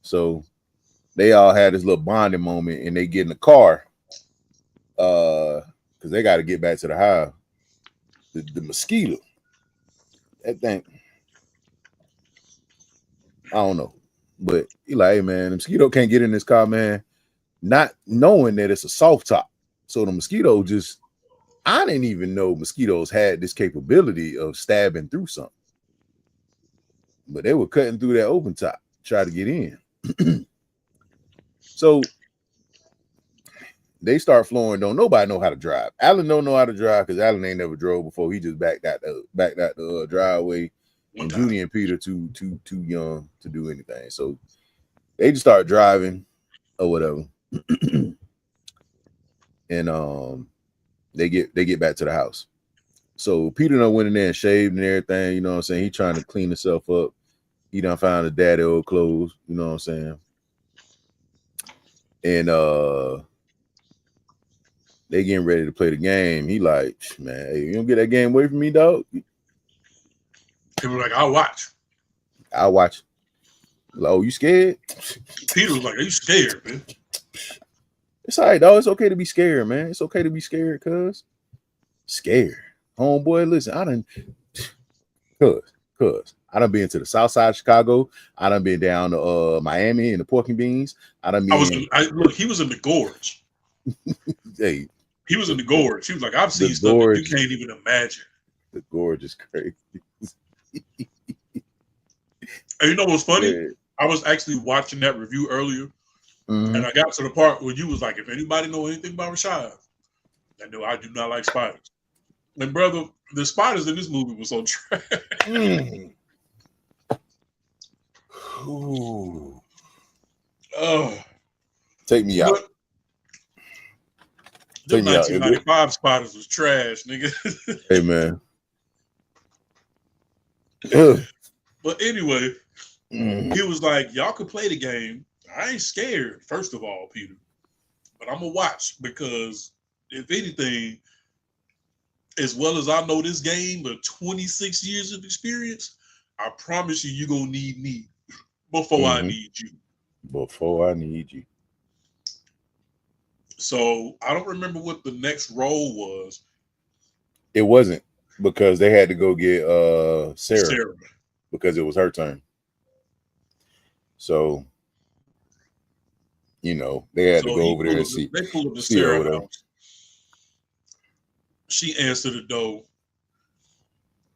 [SPEAKER 1] So they all had this little bonding moment, and they get in the car because they got to get back to the house. The mosquito, that thing, I don't know, but he like, hey man, the mosquito can't get in this car, man, not knowing that it's a soft top. So the mosquito I didn't even know mosquitoes had this capability of stabbing through something, but they were cutting through that open top, try to get in. So they start flowing. Don't nobody know how to drive. Alan don't know how to drive because Alan ain't never drove before. He just backed out the driveway. And Judy and Peter too young to do anything. So they just start driving or whatever. And they get back to the house. So Peter done went in there and shaved and everything. You know what I'm saying? He trying to clean himself up. He done found his daddy old clothes. You know what I'm saying? And they getting ready to play the game. He like, man, hey, you don't get that game away from me, dog.
[SPEAKER 5] He was like, I'll watch.
[SPEAKER 1] Like, oh, you scared?
[SPEAKER 5] Peter was like, are you scared, man?
[SPEAKER 1] It's all right, dog. It's okay to be scared, man. It's okay to be scared, cuz. Scared. Homeboy, listen, I done been to the south side of Chicago. I done been down to Miami and the Pork and Beans.
[SPEAKER 5] Look, he was in the gorge.
[SPEAKER 1] Hey.
[SPEAKER 5] He was in the gorge. He was like, I've seen stuff that you can't even imagine.
[SPEAKER 1] The gorge is crazy.
[SPEAKER 5] And you know what's funny? Yeah. I was actually watching that review earlier, and I got to the part where you was like, if anybody know anything about Rashad, I know I do not like spiders. And brother, the spiders in this movie was so trash.
[SPEAKER 1] Ooh. Take me out.
[SPEAKER 5] The 1995 spiders was trash, nigga.
[SPEAKER 1] Hey man.
[SPEAKER 5] But anyway, he was like, y'all could play the game. I ain't scared, first of all, Peter. But I'm going to watch because, if anything, as well as I know this game, but 26 years of experience, I promise you're going to need me before I need you.
[SPEAKER 1] Before I need you.
[SPEAKER 5] So, I don't remember what the next role was.
[SPEAKER 1] It wasn't, because they had to go get Sarah. Because it was her turn. So you know, they had to go over there and
[SPEAKER 5] They pulled up to
[SPEAKER 1] see her
[SPEAKER 5] Sarah's
[SPEAKER 1] whatever.
[SPEAKER 5] house. She answered the door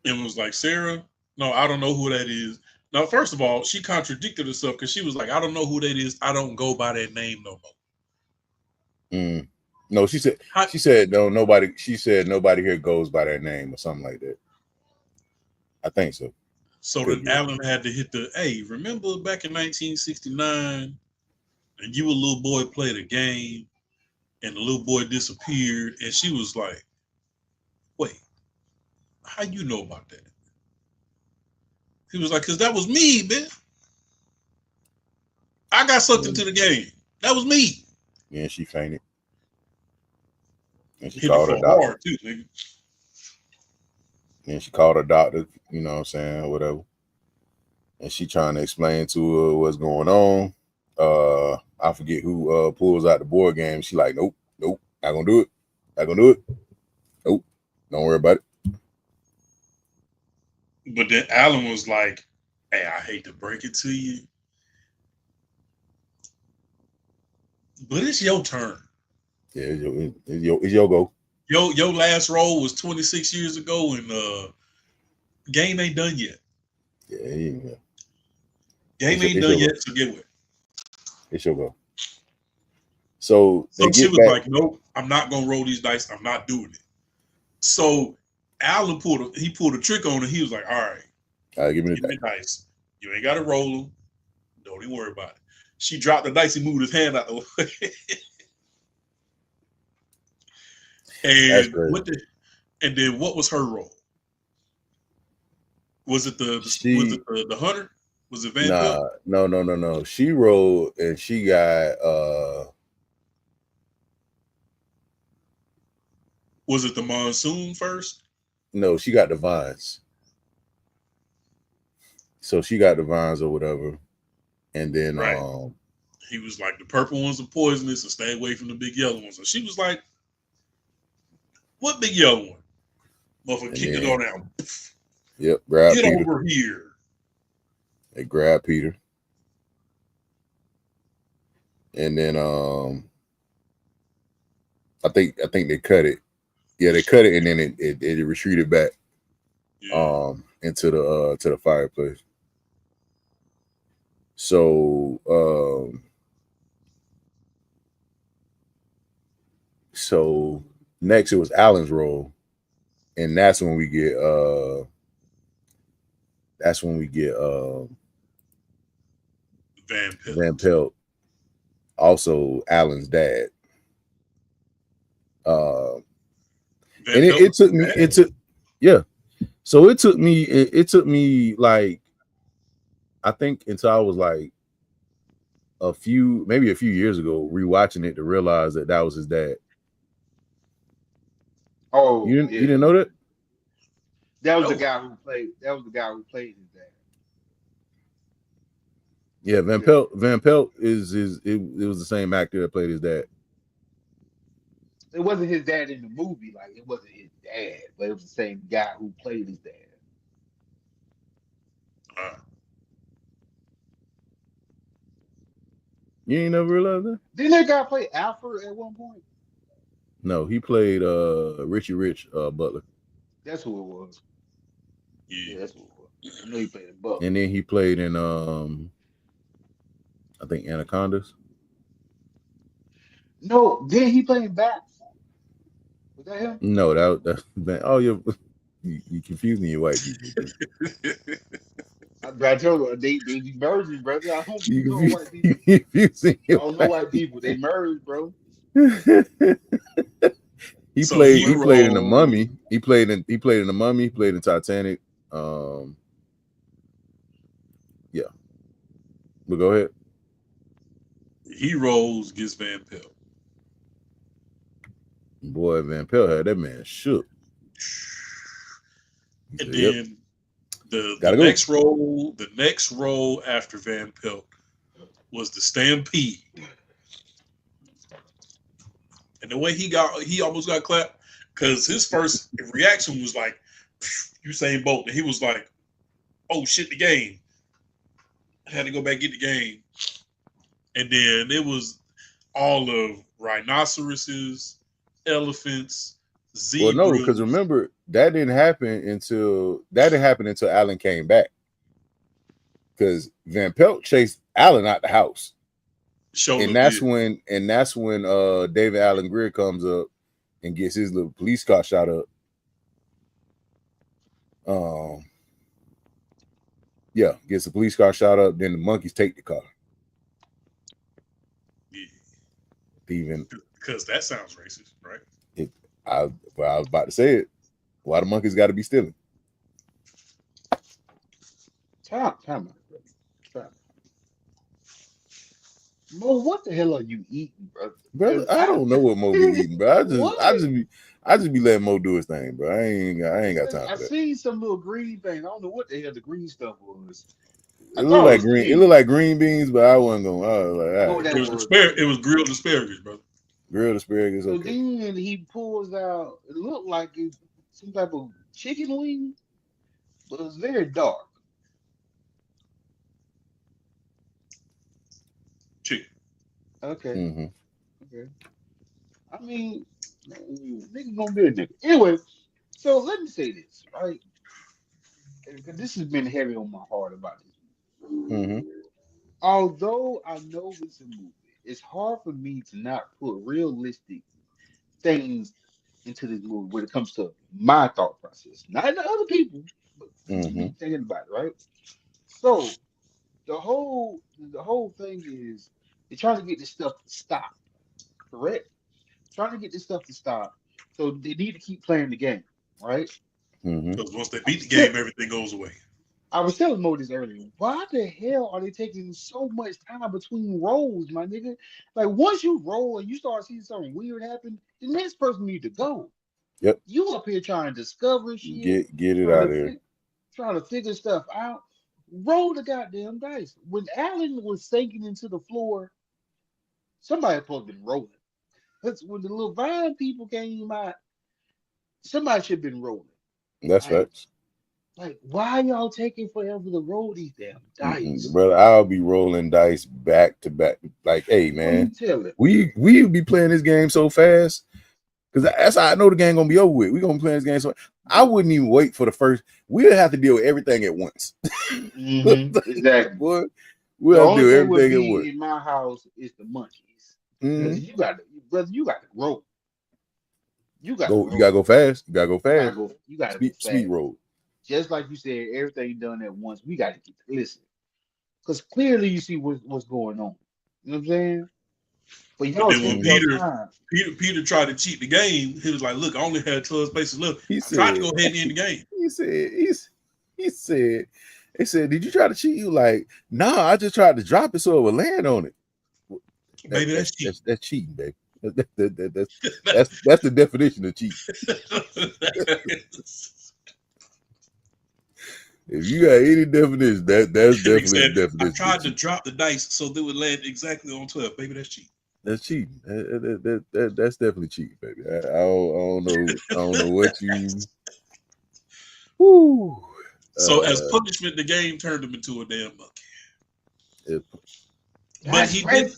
[SPEAKER 5] and was like, Sarah, no, I don't know who that is. Now, first of all, she contradicted herself because she was like, I don't know who that is. I don't go by that name no more.
[SPEAKER 1] No, she said no, nobody. She said nobody here goes by that name or something like that. I think so.
[SPEAKER 5] So then Alan had to hit the, hey, remember back in 1969 and you a little boy played a game and the little boy disappeared, and she was like, wait, how you know about that? He was like, because that was me, man. I got sucked into the game. That was me.
[SPEAKER 1] Yeah, and she fainted. And she
[SPEAKER 5] hit
[SPEAKER 1] called her doctor.
[SPEAKER 5] Hard too, nigga.
[SPEAKER 1] And she called her doctor, you know what I'm saying, or whatever. And she trying to explain to her what's going on. I forget who pulls out the board game. She like, nope, not gonna do it. Nope, don't worry about it.
[SPEAKER 5] But then Alan was like, hey, I hate to break it to you, but it's your turn.
[SPEAKER 1] Yeah, it's your go.
[SPEAKER 5] Your last roll was 26 years ago, and game ain't done yet.
[SPEAKER 1] Yeah.
[SPEAKER 5] Game ain't done yet, so get with.
[SPEAKER 1] It's your go. So
[SPEAKER 5] she was like, nope, I'm not gonna roll these dice. I'm not doing it. So Alan pulled a trick on her. He was like, all right,
[SPEAKER 1] give me the
[SPEAKER 5] dice. You ain't gotta roll them. Don't even worry about it. She dropped the dice. He moved his hand out the way. And then what was her role? Was it the hunter? Was it Van Pelt?
[SPEAKER 1] No. She rolled and she got
[SPEAKER 5] was it the monsoon first?
[SPEAKER 1] No, she got the vines. So she got the vines or whatever. And then
[SPEAKER 5] he was like, the purple ones are poisonous and stay away from the big yellow ones. And she was like, what big yellow one? Motherfucker kicked it all down.
[SPEAKER 1] Yep, grab
[SPEAKER 5] Get
[SPEAKER 1] Peter.
[SPEAKER 5] Over here.
[SPEAKER 1] They grabbed Peter. And then I think they cut it. Yeah, they cut it and then it retreated back into the fireplace. So next it was Alan's role, and that's when we get Van Pelt, also Alan's dad. And it took me like, I think until I was like maybe a few years ago, rewatching it to realize that was his dad.
[SPEAKER 2] Oh,
[SPEAKER 1] you didn't know that?
[SPEAKER 2] That was the guy who played his dad.
[SPEAKER 1] Yeah, Van Pelt it was the same actor that played his dad.
[SPEAKER 2] It wasn't his dad in the movie, like it wasn't his dad, but it was the same guy who played his dad.
[SPEAKER 1] You ain't never realized that?
[SPEAKER 2] Didn't that guy play Alfred at one point?
[SPEAKER 1] No, he played Richie Rich Butler.
[SPEAKER 2] That's who it was. Yeah, that's who it was. I know he played in Butler.
[SPEAKER 1] And then he played in I think Anacondas.
[SPEAKER 2] No, then he played in Bats. Was that him?
[SPEAKER 1] No, that's you confused me, you white people.
[SPEAKER 2] I told you they be merging, brother. I don't know white people. I don't know white people. They merge, bro.
[SPEAKER 1] He played in The Mummy. He played in The Mummy. He played in Titanic. Yeah. But go ahead.
[SPEAKER 5] Heroes gets Van Pelt.
[SPEAKER 1] Boy, Van Pelt had that man shook.
[SPEAKER 5] And then the next role after Van Pelt was the Stampede. And the way he almost got clapped, because his first reaction was like, Usain Bolt. And he was like, oh shit, the game. I had to go back and get the game. And then it was all of rhinoceroses, elephants,
[SPEAKER 1] Well, no,
[SPEAKER 5] zebras.
[SPEAKER 1] because remember that didn't happen until Alan came back. Because Van Pelt chased Alan out the house. And that's when David Allen Greer comes up and gets his little police car shot up. Yeah, gets the police car shot up, then the monkeys take the car.
[SPEAKER 5] Yeah.
[SPEAKER 1] Even
[SPEAKER 5] because that sounds racist, right?
[SPEAKER 1] I was about to say it. Why the monkeys got to be stealing?
[SPEAKER 2] Time out, brother. Mo, what the hell are you eating,
[SPEAKER 1] Brother, I don't know what Mo be eating, bro. I just be letting Mo do his thing, bro. I ain't got time for that.
[SPEAKER 2] I seen some little green thing. I don't know what the hell the green stuff was.
[SPEAKER 1] It looked like green. It looked like green beans, but I wasn't going.
[SPEAKER 5] It was grilled asparagus, bro.
[SPEAKER 1] Grilled asparagus.
[SPEAKER 2] So
[SPEAKER 1] Okay.
[SPEAKER 2] then he pulls out. It looked like it's some type of chicken wing, but it was very dark.
[SPEAKER 5] Chicken.
[SPEAKER 2] Okay.
[SPEAKER 1] Mm-hmm.
[SPEAKER 2] Okay. I mean, nigga gonna be a nigga. Anyway, so let me say this, right? Because this has been heavy on my heart about this.
[SPEAKER 1] Mm-hmm.
[SPEAKER 2] Although I know it's a movie, it's hard for me to not put realistic things into this movie when it comes to my thought process, not the other people, but me thinking about it, right? So the whole thing is they're trying to get this stuff to stop, correct? Trying to get this stuff to stop. So they need to keep playing the game, right?
[SPEAKER 5] Because once they beat the game, everything goes away.
[SPEAKER 2] I was telling Mo this earlier. Why the hell are they taking so much time between rolls, my nigga? Like once you roll and you start seeing something weird happen, the next person need to go.
[SPEAKER 1] Yep.
[SPEAKER 2] You up here trying to discover shit.
[SPEAKER 1] Get it out of here.
[SPEAKER 2] Trying to figure stuff out. Roll the goddamn dice. When Allen was sinking into the floor, somebody supposed to be rolling. That's when the little Vine people came out. Somebody should have been rolling.
[SPEAKER 1] That's facts.
[SPEAKER 2] Like, why y'all taking forever to roll these damn dice?
[SPEAKER 1] Brother, I'll be rolling dice back to back. Like, hey, man, we be playing this game so fast because that's how I know the game gonna be over with. We gonna play this game so I wouldn't even wait for the first. We'd have to deal with everything at once.
[SPEAKER 2] Exactly.
[SPEAKER 1] Boy, we'll have to do everything at once.
[SPEAKER 2] In my house is the monkeys. You got to roll. You gotta
[SPEAKER 1] go fast. You gotta go fast.
[SPEAKER 2] You gotta
[SPEAKER 1] speed roll.
[SPEAKER 2] Just like you said, everything done at once. We got to keep listening, because clearly you see what's going on. You know what I'm saying? But y'all
[SPEAKER 5] when Peter tried to cheat the game, he was like, "Look, I only had 12 spaces left. I tried to go ahead and end the game."
[SPEAKER 1] He said, "Did you try to cheat?" You like, "Nah, I just tried to drop it so it would land on it."
[SPEAKER 5] Baby, that's cheating.
[SPEAKER 1] That's cheating, baby. That's the definition of cheating. If you got any definition, that's definitely the definition.
[SPEAKER 5] I tried to drop the dice so they would land exactly on 12. Baby, that's cheating.
[SPEAKER 1] That's cheating. That's definitely cheating, baby. I don't know what you. Woo.
[SPEAKER 5] So as punishment, the game turned him into a damn monkey. But he did.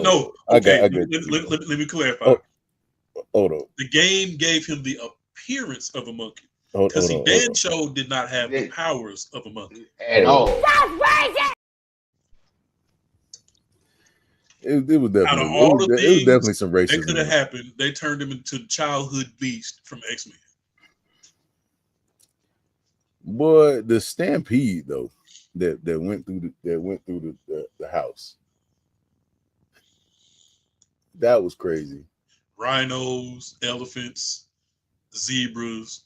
[SPEAKER 5] No. Okay. Let me clarify.
[SPEAKER 1] Hold on.
[SPEAKER 5] The game gave him the appearance of a monkey. Because Dan Cho did not have the powers of a monkey
[SPEAKER 2] at all.
[SPEAKER 1] It was definitely some racism
[SPEAKER 5] that could have happened. They turned him into the childhood beast from X-Men.
[SPEAKER 1] Boy, the stampede though that went through the house, that was crazy.
[SPEAKER 5] Rhinos, elephants, zebras.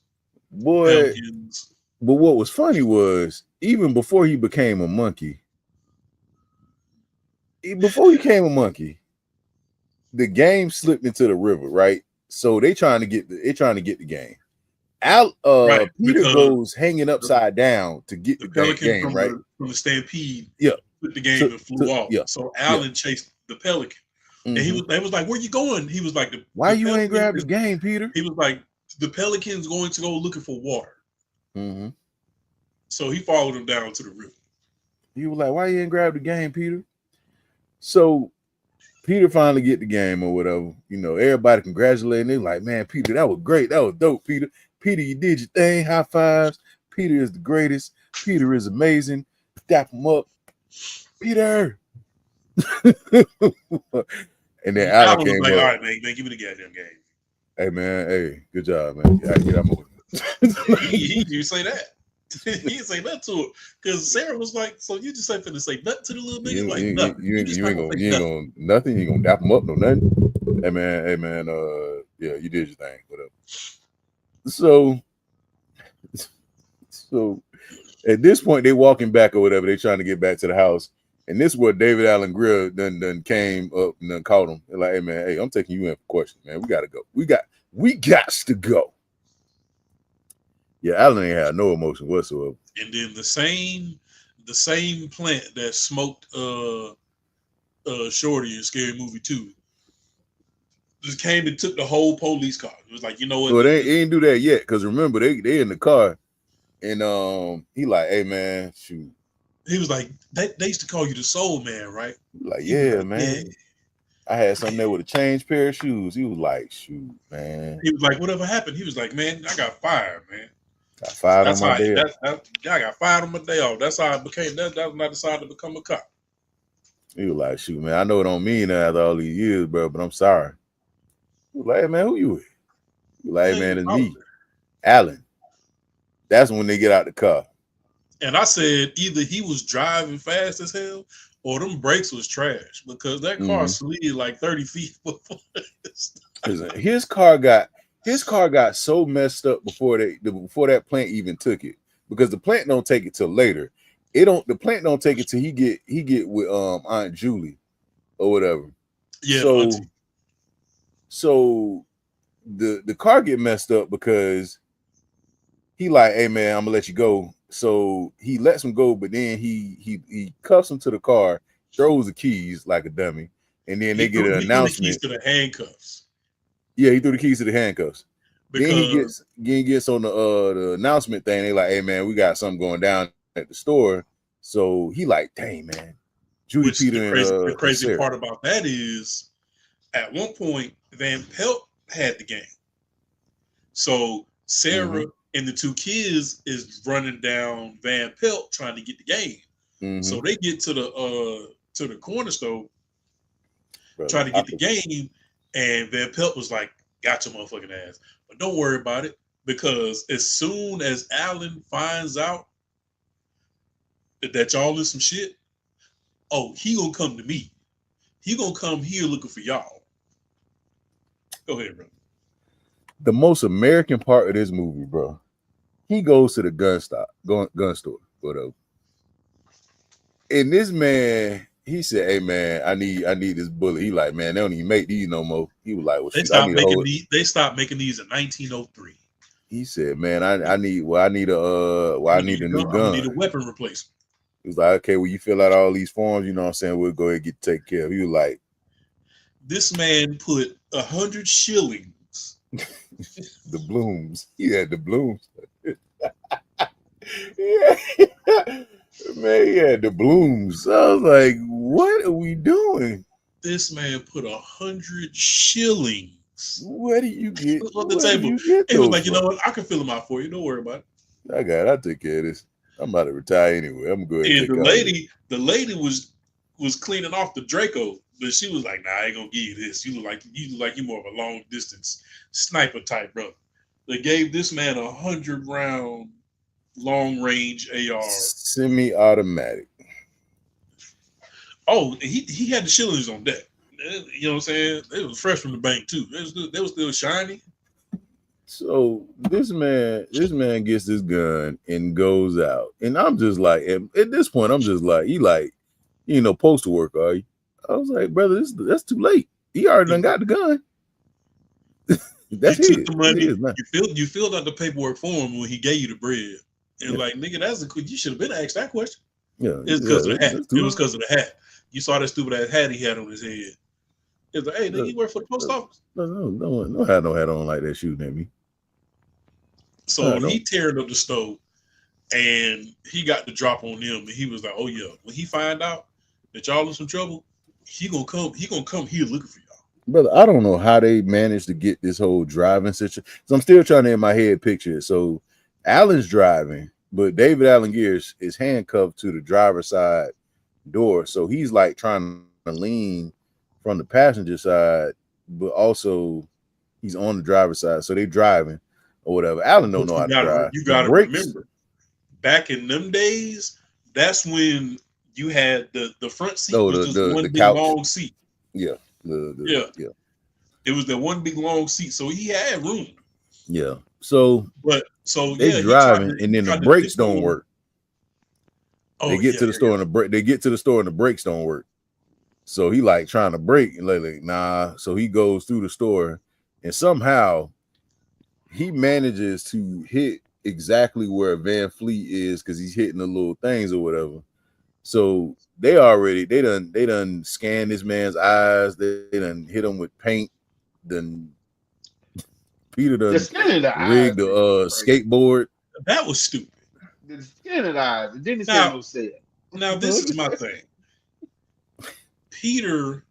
[SPEAKER 1] Boy, pelicans. But what was funny was even before he became a monkey, the game slipped into the river, right? So they trying to get the game. Peter goes hanging upside down to get the game,
[SPEAKER 5] from
[SPEAKER 1] right?
[SPEAKER 5] From the stampede,
[SPEAKER 1] put
[SPEAKER 5] the game and flew off. Yeah. So Alan chased the pelican, and they was like, "Where you going?" He was like,
[SPEAKER 1] "Why you ain't grabbed the game, Peter?"
[SPEAKER 5] He was like, "The pelican's going to go looking for water." So he followed him down to the river.
[SPEAKER 1] He was like, "Why you ain't grabbed the game, Peter?" So Peter finally get the game or whatever. You know, everybody congratulating him. Like, man, Peter, that was great. That was dope, Peter. Peter, you did your thing. High fives. Peter is the greatest. Peter is amazing. Dap him up. Peter. And then Alan came
[SPEAKER 5] like,
[SPEAKER 1] up.
[SPEAKER 5] all right, man, give me the goddamn game.
[SPEAKER 1] Hey, man. Hey, good job, man. Yeah, get out my way.
[SPEAKER 5] He didn't say that. He didn't say nothing to it. Because Sarah was like, so you just ain't finna say nothing to the little nigga? Like, nothing. You ain't
[SPEAKER 1] gonna nothing. You ain't gonna dap him up, no nothing. Hey, man. Yeah, you did your thing. Whatever. So at this point, they walking back or whatever. They trying to get back to the house. And this is where David Allen Greer done came up and done called him. They're like, hey, man, I'm taking you in for questions, man. We got to go. We got to go. Yeah, Allen ain't had no emotion whatsoever.
[SPEAKER 5] And then the same plant that smoked Shorty in Scary Movie 2 just came and took the whole police car. It was like, you know what?
[SPEAKER 1] Well, they ain't do that yet, because remember, they in the car, and he like, hey, man, shoot.
[SPEAKER 5] He was like, they used to call you the soul man, right?
[SPEAKER 1] Like, yeah, man. Yeah. I had something there with a changed pair of shoes. He was like, shoot, man.
[SPEAKER 5] He was like, whatever happened? He was like, man, I got fired, man.
[SPEAKER 1] Got fired on my day off.
[SPEAKER 5] I got fired on my day off. That's how I became. That's when I decided to become a cop.
[SPEAKER 1] He was like, shoot, man, I know it don't mean that after all these years, bro, but I'm sorry. He was like, hey, man, who you with? He was like, hey, man, it's me, Alan. That's when they get out the car.
[SPEAKER 5] And I said either he was driving fast as hell or them brakes was trash, because that car slid like 30 feet before
[SPEAKER 1] his car got so messed up before that plant even took it, because the plant don't take it till later. The plant don't take it till he get with Aunt Julie or whatever.
[SPEAKER 5] Yeah.
[SPEAKER 1] So the car get messed up because he like, hey, man, I'm gonna let you go. So he lets him go, but then he cuffs him to the car, throws the keys like a dummy, and then they get an announcement.
[SPEAKER 5] He threw the keys to the handcuffs.
[SPEAKER 1] Yeah, he threw the keys to the handcuffs. Because then he gets on the announcement thing. They like, hey, man, we got something going down at the store. So he like, dang, man. Judy, Peter,
[SPEAKER 5] the crazy part about that is, at one point, Van Pelt had the game. So Sarah and the two kids is running down Van Pelt trying to get the game. So they get to the corner store, trying to get the game, and Van Pelt was like, got your motherfucking ass. But don't worry about it, because as soon as Alan finds out that y'all is some shit, he gonna come to me. He gonna come here looking for y'all. Go ahead, bro.
[SPEAKER 1] The most American part of this movie, bro. He goes to the gun store, whatever. And this man, he said, hey, man, I need this bullet. He like, man, they don't even make these no more. He was like, well,
[SPEAKER 5] they stopped making these in 1903.
[SPEAKER 1] He said, man, I need a new gun.
[SPEAKER 5] I need a weapon replacement.
[SPEAKER 1] He was like, okay, well, you fill out all these forms, you know what I'm saying? We'll go ahead and get taken care of. He was like,
[SPEAKER 5] this man put 100 shillings.
[SPEAKER 1] The blooms. He had the blooms. Man, he had the blooms. I was like, what are we doing?
[SPEAKER 5] This man put 100 shillings.
[SPEAKER 1] What do you get?
[SPEAKER 5] On the table. He was like, you know what? I can fill them out for you. Don't worry about it.
[SPEAKER 1] I got it. I'll take care of this. I'm about to retire anyway. I'm going to
[SPEAKER 5] take the lady was cleaning off the Draco, but she was like, nah, I ain't gonna give you this. You look like you more of a long distance sniper type, bro. They gave this man 100-round long range AR.
[SPEAKER 1] Semi-automatic.
[SPEAKER 5] Oh, he had the shillings on deck. You know what I'm saying? It was fresh from the bank too. They was still shiny.
[SPEAKER 1] So this man gets this gun and goes out. And I'm just like, at this point, I'm just like, you like, postal work, are you? I was like, brother, that's too late. He already done got the gun. That's
[SPEAKER 5] it. Took the money. You filled out the paperwork for him when he gave you the bread. And like, nigga, you should have been asked that question.
[SPEAKER 1] Yeah,
[SPEAKER 5] it's because of the hat. It was because of the hat. You saw that stupid ass hat he had on his head. It's like, hey, nigga, you work for the post office.
[SPEAKER 1] No hat on like that shooting at me.
[SPEAKER 5] So he tearing up the stove, and he got the drop on them, and he was like, oh yeah. When he find out that y'all in some trouble, He gonna come here looking for y'all.
[SPEAKER 1] Brother, I don't know how they managed to get this whole driving situation. So I'm still trying to in my head picture it. So Allen's driving, but David Allen Gears is handcuffed to the driver's side door. So he's like trying to lean from the passenger side, but also he's on the driver's side. So they driving or whatever. Allen don't know how to drive.
[SPEAKER 5] You gotta remember, back in them days, that's when you had the front seat was just one big couch. Long seat.
[SPEAKER 1] Yeah.
[SPEAKER 5] Yeah. It was that one big long seat, so he had room.
[SPEAKER 1] Yeah. So
[SPEAKER 5] they
[SPEAKER 1] driving and then the brakes don't work. They get to the store and the brakes don't work. So he like trying to brake and like nah. So he goes through the store and somehow he manages to hit exactly where Van Fleet is because he's hitting the little things or whatever. So they done scanned this man's eyes. They done hit him with paint. Then Peter done rigged the skateboard.
[SPEAKER 5] That was stupid.
[SPEAKER 2] The skin of the eyes. It didn't say no said.
[SPEAKER 5] Now this is my thing. Peter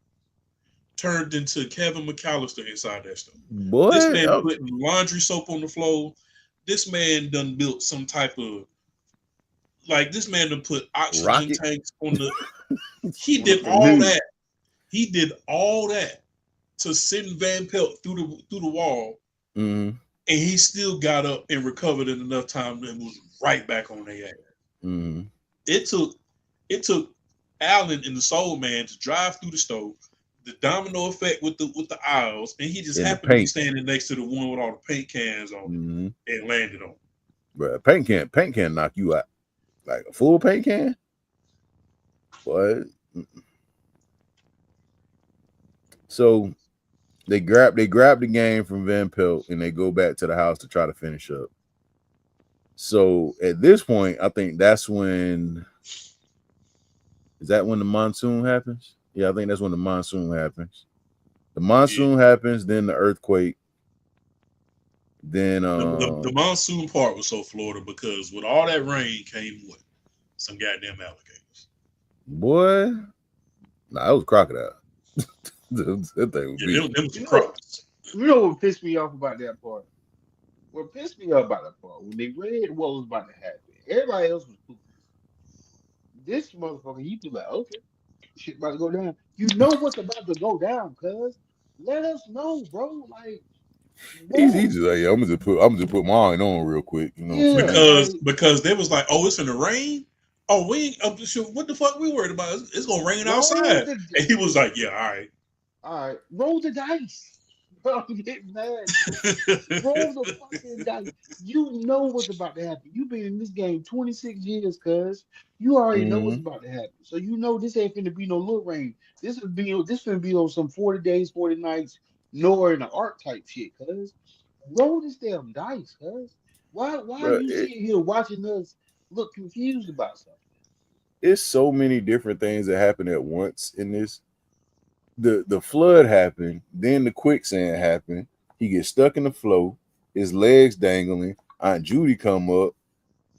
[SPEAKER 5] turned into Kevin McAllister inside that stuff.
[SPEAKER 1] Boy,
[SPEAKER 5] this man putting laundry soap on the floor. This man done built some type of this man done put oxygen tanks on the. He did all that. He did all that to send Van Pelt through the wall, and he still got up and recovered in enough time and was right back on their ass. It took Allen and the Soul Man to drive through the stove, the domino effect with the aisles, and he just happened to be standing next to the one with all the paint cans on and landed on.
[SPEAKER 1] Bro, paint can knock you out. Like a full paint can? What? So they grab the game from Van Pelt and they go back to the house to try to finish up. So at this point, I think that's when the monsoon happens? Yeah, I think that's when the monsoon happens. The monsoon happens, then the earthquake. Then
[SPEAKER 5] the monsoon part was so Florida because with all that rain came what? Some goddamn alligators.
[SPEAKER 1] Boy. Nah, that was crocodile. That thing was
[SPEAKER 5] them was crocs.
[SPEAKER 2] You know what pissed me off about that part? What pissed me off about that part, when they read what was about to happen, everybody else was pooping. This motherfucker, you be like, okay, shit about to go down. You know what's about to go down, cuz. Let us know, bro. Like,
[SPEAKER 1] he's just like, yeah, I'm gonna just put mine on real quick, you know.
[SPEAKER 5] Because they was like, oh, it's gonna rain. Oh, we ain't what the fuck we worried about? It's gonna rain outside. And he was like, yeah,
[SPEAKER 2] all right, roll the dice. Bro, I'm getting mad. Roll the fucking dice. You know what's about to happen. You've been in this game 26 years, cuz. You already know what's about to happen. So you know this ain't finna be no little rain. This finna be on some 40 days, 40 nights, nowhere in the arc type shit, cuz. Roll this damn dice, cuz. Why are you sitting here watching us look confused about something?
[SPEAKER 1] It's so many different things that happen at once in this. The flood happened, then the quicksand happened. He gets stuck in the flow, his legs dangling. Aunt Julia come up,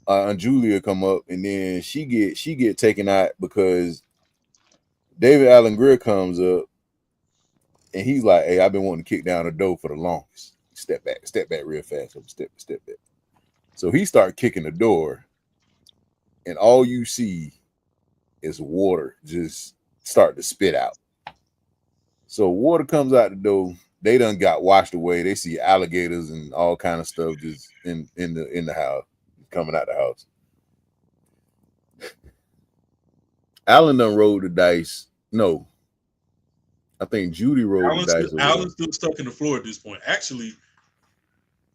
[SPEAKER 1] and then she get taken out because David Allen Greer comes up, and he's like, "Hey, I've been wanting to kick down the door for the longest. Step back real fast. Step back." So he started kicking the door, and all you see is water just start to spit out. So water comes out the door. They done got washed away. They see alligators and all kind of stuff just in the house, coming out the house. Allen done rolled the dice. No, I think Judy rolled the dice.
[SPEAKER 5] Allen's still stuck in the floor at this point. Actually,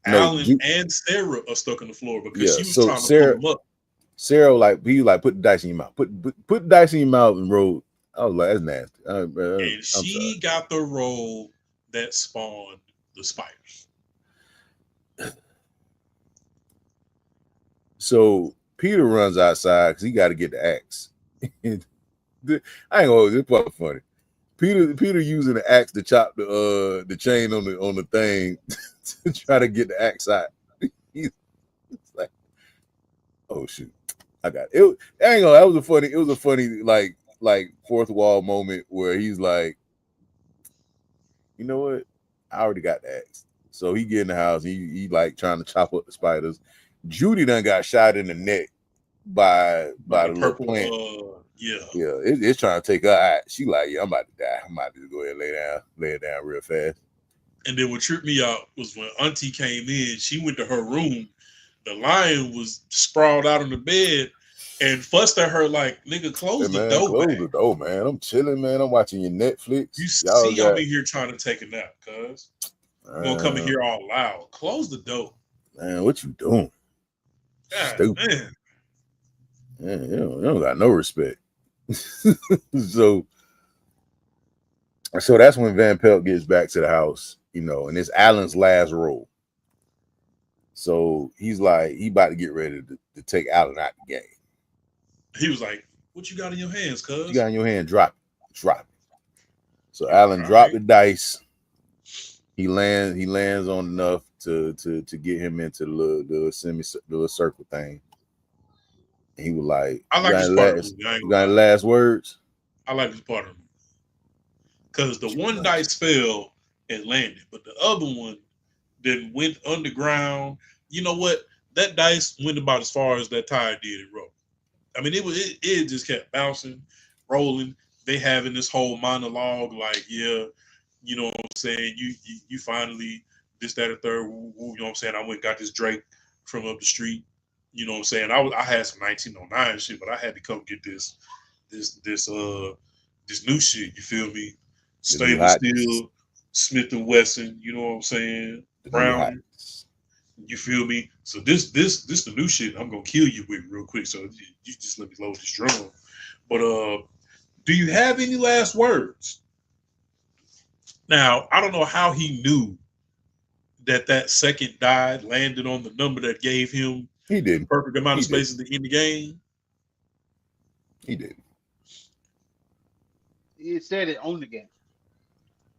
[SPEAKER 5] Allen and Sarah are stuck on the floor because she was trying to pull them up.
[SPEAKER 1] Sarah he put the dice in your mouth. Put the dice in your mouth and roll. I was like, that's nasty.
[SPEAKER 5] And she got the role that spawned the spiders.
[SPEAKER 1] So Peter runs outside because he got to get the axe. I ain't gonna. This part funny. Peter using the axe to chop the chain on the thing to try to get the axe out. He's like, oh shoot, I got it. I ain't gonna. It was a funny like like fourth wall moment where he's like, you know what? I already got the axe. So he get in the house. He like trying to chop up the spiders. Judy done got shot in the neck by the little
[SPEAKER 5] purple,
[SPEAKER 1] plant.
[SPEAKER 5] Yeah,
[SPEAKER 1] it's trying to take her out. She like, yeah, I'm about to die. I'm about to go ahead and lay it down real fast.
[SPEAKER 5] And then what tripped me out was when Auntie came in. She went to her room. The lion was sprawled out on the bed and fussed at her like, "Nigga, close the door,
[SPEAKER 1] Close
[SPEAKER 5] man.
[SPEAKER 1] the door, man. I'm chilling, man. I'm watching your Netflix.
[SPEAKER 5] You see, I'm in here trying to take a nap, cuz. You gonna come in here all loud. Close the door.
[SPEAKER 1] Man, what you doing?
[SPEAKER 5] God,
[SPEAKER 1] stupid. Man, you don't got no respect. So that's when Van Pelt gets back to the house, and it's Alan's last role. So he's like, he about to get ready to take Alan out the game.
[SPEAKER 5] He was like, "What you got in your hands, cuz?
[SPEAKER 1] What you got in your hand? Drop it. So Alan dropped the dice. He lands on enough to get him into the little circle thing. And he was like,
[SPEAKER 5] I like this part of the movie.
[SPEAKER 1] You got any last words?
[SPEAKER 5] I like this part of it. Because the one dice fell and landed, but the other one then went underground. You know what? That dice went about as far as that tire did it roll. I mean, it just kept bouncing, rolling. They having this whole monologue, like, yeah, you know what I'm saying? You finally this, that, or third. You know what I'm saying? I went and got this Drake from up the street. You know what I'm saying? I had some 1909 shit, but I had to come get this new shit. You feel me? Stainless steel, Smith and Wesson. You know what I'm saying? Brown. You feel me? So this the new shit I'm gonna kill you with real quick. So you just let me load this drum. But do you have any last words? Now I don't know how he knew that second die landed on the number that gave him the perfect amount of spaces to end the game.
[SPEAKER 1] He did.
[SPEAKER 2] It said it on the game.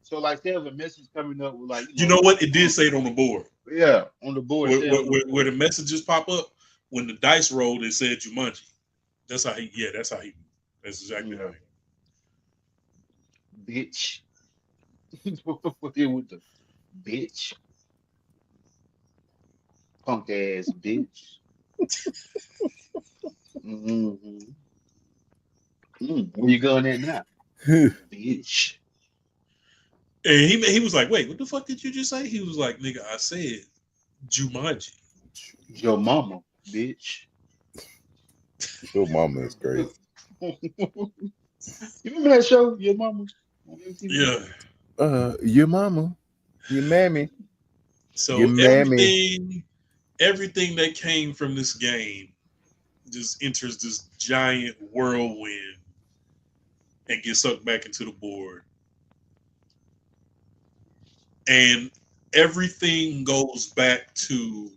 [SPEAKER 2] So like there was a message coming up with like
[SPEAKER 5] you know what? It did say it on the board.
[SPEAKER 2] Yeah, on the board.
[SPEAKER 5] Where the messages pop up, when the dice rolled, it said Jumanji. That's how he. Yeah, that's how he. That's exactly how
[SPEAKER 2] he. Bitch. With the bitch. Punk ass bitch. Where you going at now? Bitch.
[SPEAKER 5] And he was like, wait, what the fuck did you just say? He was like, nigga, I said Jumanji.
[SPEAKER 2] Your mama, bitch.
[SPEAKER 1] Your mama is crazy.
[SPEAKER 2] You remember that show, Your Mama?
[SPEAKER 5] Yeah.
[SPEAKER 1] Your mama. Your mammy.
[SPEAKER 5] So everything that came from this game just enters this giant whirlwind and gets sucked back into the board. And everything goes back to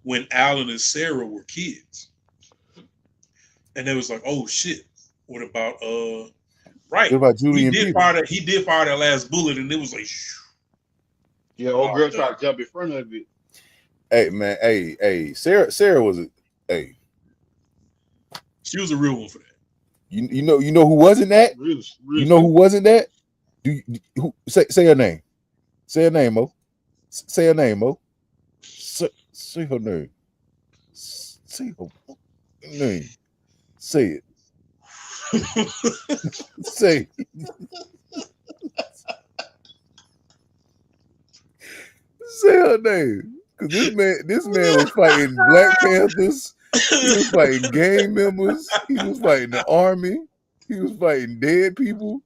[SPEAKER 5] when Alan and Sarah were kids. And it was like, oh shit, what about right.
[SPEAKER 1] What about Julie and Peter?
[SPEAKER 5] He did fire that last bullet and it was like
[SPEAKER 2] yeah, old girl tried to jump in front of it.
[SPEAKER 1] Hey man, hey, Sarah was
[SPEAKER 5] she was a real one for that.
[SPEAKER 1] You know who wasn't that? You know who wasn't that? Say her name. Say her name, Mo. Say her name, Mo. Say her name. Say her name. Say it. Say it. Say her name. Because this man was fighting Black Panthers. He was fighting gang members. He was fighting the army. He was fighting dead people.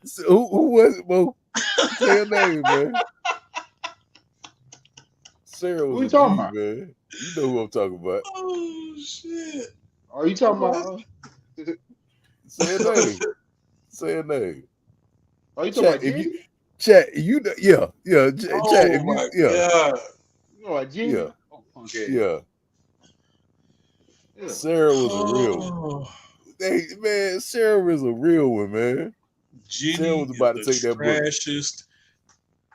[SPEAKER 1] So who was it, Mo? Say her name, man. Sarah was.
[SPEAKER 2] Who you talking about?
[SPEAKER 1] Man. You know who I'm talking about.
[SPEAKER 5] Oh shit!
[SPEAKER 2] Are you talking about?
[SPEAKER 1] Say her name. Say her name.
[SPEAKER 2] Are you talking about Jenny?
[SPEAKER 1] Chat, yeah.
[SPEAKER 5] Oh
[SPEAKER 1] Chat, if
[SPEAKER 5] my
[SPEAKER 1] you,
[SPEAKER 5] God.
[SPEAKER 2] You know what, Jenny?
[SPEAKER 1] Yeah.
[SPEAKER 2] Oh, okay.
[SPEAKER 1] Yeah. Sarah was a real one. Hey, man, Sarah was a real one, man.
[SPEAKER 5] Jenny
[SPEAKER 1] Sarah was about to take that bullet.
[SPEAKER 5] Trashiest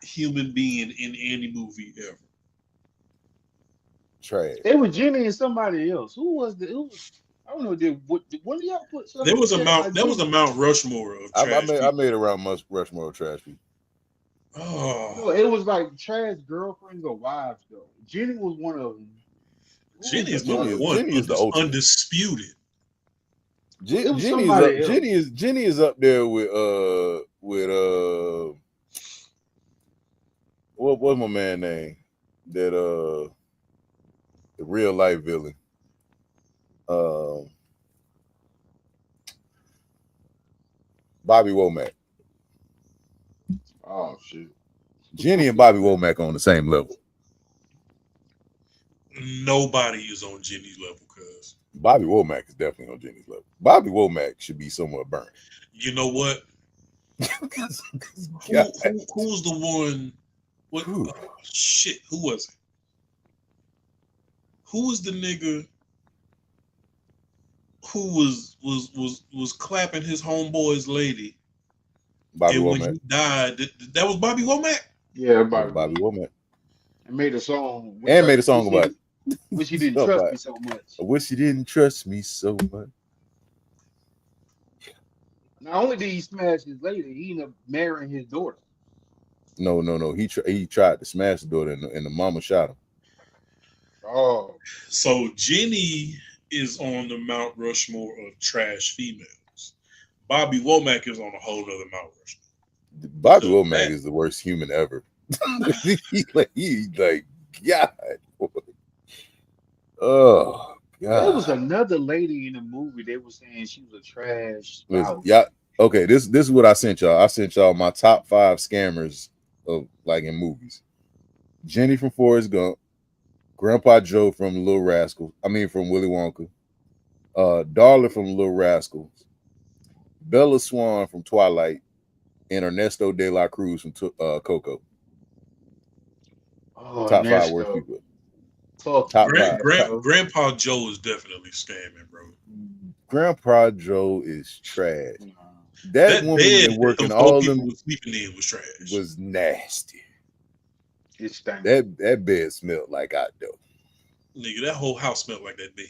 [SPEAKER 5] human being in any movie ever.
[SPEAKER 1] Trash.
[SPEAKER 2] It was Jenny and somebody else. Who was I don't know. Did one of y'all put something?
[SPEAKER 5] There was a
[SPEAKER 2] together?
[SPEAKER 5] Mount. There was a Mount Rushmore of trash
[SPEAKER 1] I
[SPEAKER 5] people.
[SPEAKER 1] made around Rushmore of trash people.
[SPEAKER 2] No,
[SPEAKER 5] Oh,
[SPEAKER 2] it was like trash girlfriends or wives though. Jenny was one of them. Who was
[SPEAKER 5] Jenny is
[SPEAKER 2] another
[SPEAKER 5] number
[SPEAKER 2] one?
[SPEAKER 5] one,
[SPEAKER 1] Jenny is the ultimate.
[SPEAKER 5] undisputed.
[SPEAKER 2] It was somebody else.
[SPEAKER 1] Jenny is up there with what's my man name? That the real life villain. Bobby Womack.
[SPEAKER 2] Oh shit.
[SPEAKER 1] Jenny and Bobby Womack on the same level.
[SPEAKER 5] Nobody is on Jenny's level, cuz.
[SPEAKER 1] Bobby Womack is definitely on Jenny's level. Bobby Womack should be somewhat burned.
[SPEAKER 5] You know what?
[SPEAKER 1] God.
[SPEAKER 5] Who's the one? What?
[SPEAKER 1] Whew.
[SPEAKER 5] Oh, shit, who was it? Who was the nigga who was clapping his homeboy's lady?
[SPEAKER 1] Bobby
[SPEAKER 5] And when
[SPEAKER 1] Womack.
[SPEAKER 5] he died, that was Bobby Womack.
[SPEAKER 2] Yeah,
[SPEAKER 1] That was Bobby Womack.
[SPEAKER 2] And made a song.
[SPEAKER 1] And made a song about it.
[SPEAKER 2] Wish you didn't trust me so much.
[SPEAKER 1] I wish you didn't trust me so much.
[SPEAKER 2] Not only did he smash his lady, he ended up marrying his daughter.
[SPEAKER 1] No. He tried to smash the daughter and the mama shot him.
[SPEAKER 2] Oh.
[SPEAKER 5] So Jenny is on the Mount Rushmore of trash females. Bobby Womack is on a whole other Mount Rushmore.
[SPEAKER 1] Bobby Womack is the worst human ever. He's like God. Oh God.
[SPEAKER 2] There was another lady in the movie. They were saying she was a trash spouse.
[SPEAKER 1] Yeah. Okay. This is what I sent y'all. I sent y'all my top 5 scammers of like in movies. Jenny from Forrest Gump, Grandpa Joe from Little Rascals. I mean from Willy Wonka. Darla from Little Rascals. Bella Swan from Twilight, and Ernesto de la Cruz from Coco.
[SPEAKER 2] Oh,
[SPEAKER 1] Top 5 worst people.
[SPEAKER 2] Top
[SPEAKER 1] 5.
[SPEAKER 5] Grandpa Joe is definitely scamming, bro.
[SPEAKER 1] Grandpa Joe is trash. That woman
[SPEAKER 5] bed
[SPEAKER 1] that working
[SPEAKER 5] those
[SPEAKER 1] all
[SPEAKER 5] people
[SPEAKER 1] them
[SPEAKER 5] was sleeping in was trash.
[SPEAKER 1] was nasty.
[SPEAKER 2] It stank.
[SPEAKER 1] That bed smelled like hot dough.
[SPEAKER 5] Nigga, that whole house smelled like that bed.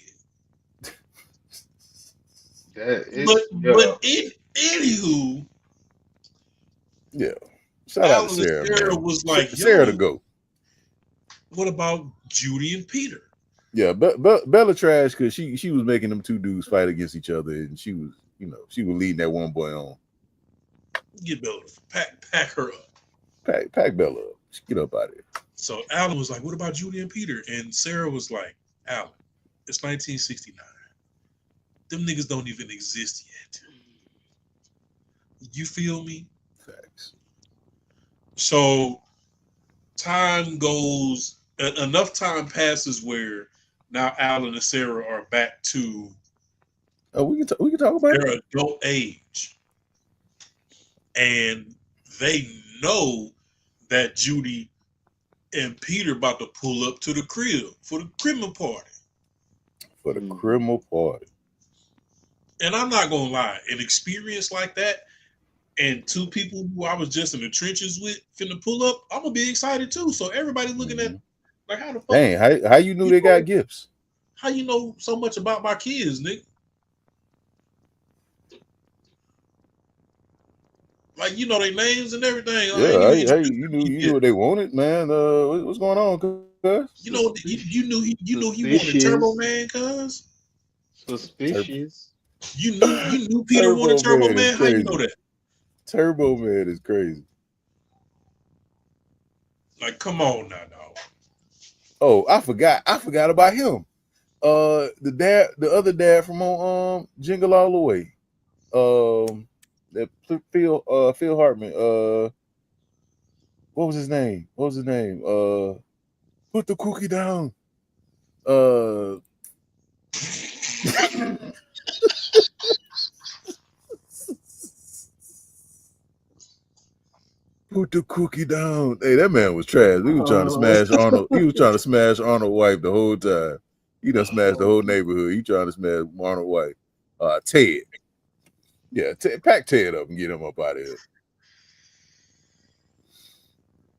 [SPEAKER 2] But
[SPEAKER 5] anywho,
[SPEAKER 1] yeah. Shout out to Sarah.
[SPEAKER 5] Sarah was like,
[SPEAKER 1] Sarah to go.
[SPEAKER 5] What about Judy and Peter?
[SPEAKER 1] Yeah, Bella trash because she was making them two dudes fight against each other, and she was leading that one boy on.
[SPEAKER 5] Get Bella, pack her up.
[SPEAKER 1] Pack Bella up. Get up out of here.
[SPEAKER 5] So Alan was like, what about Judy and Peter? And Sarah was like, Alan, it's 1969. Them niggas don't even exist yet. You feel me?
[SPEAKER 1] Facts.
[SPEAKER 5] So time goes, enough time passes where now Alan and Sarah are back to
[SPEAKER 1] we can talk about
[SPEAKER 5] their adult age. And they know that Judy and Peter about to pull up to the crib for the criminal party.
[SPEAKER 1] For the criminal party.
[SPEAKER 5] And I'm not gonna lie, an experience like that and two people who I was just in the trenches with finna pull up, I'm gonna be excited too. So everybody looking at like how the fuck.
[SPEAKER 1] Dang, how you knew they got gifts?
[SPEAKER 5] How you know so much about my kids, nigga? Like you know their names and everything.
[SPEAKER 1] Yeah, you knew what they wanted, man. What's going on, cuz?
[SPEAKER 5] You know you knew he wanted Turbo Man, cuz.
[SPEAKER 2] Suspicious.
[SPEAKER 5] You knew Peter wanted Turbo Man. How you know that?
[SPEAKER 1] Turbo Man is crazy.
[SPEAKER 5] Like, come on now, dog.
[SPEAKER 1] Oh, I forgot about him. The other dad from on Jingle All the Way. That Phil Hartman. What was his name? Put the cookie down. Put the cookie down. Hey, that man was trash. He was trying to smash Arnold. He was trying to smash Arnold wife the whole time. He done smashed the whole neighborhood. He trying to smash Arnold wife. Ted. Yeah, pack Ted up and get him up out of here.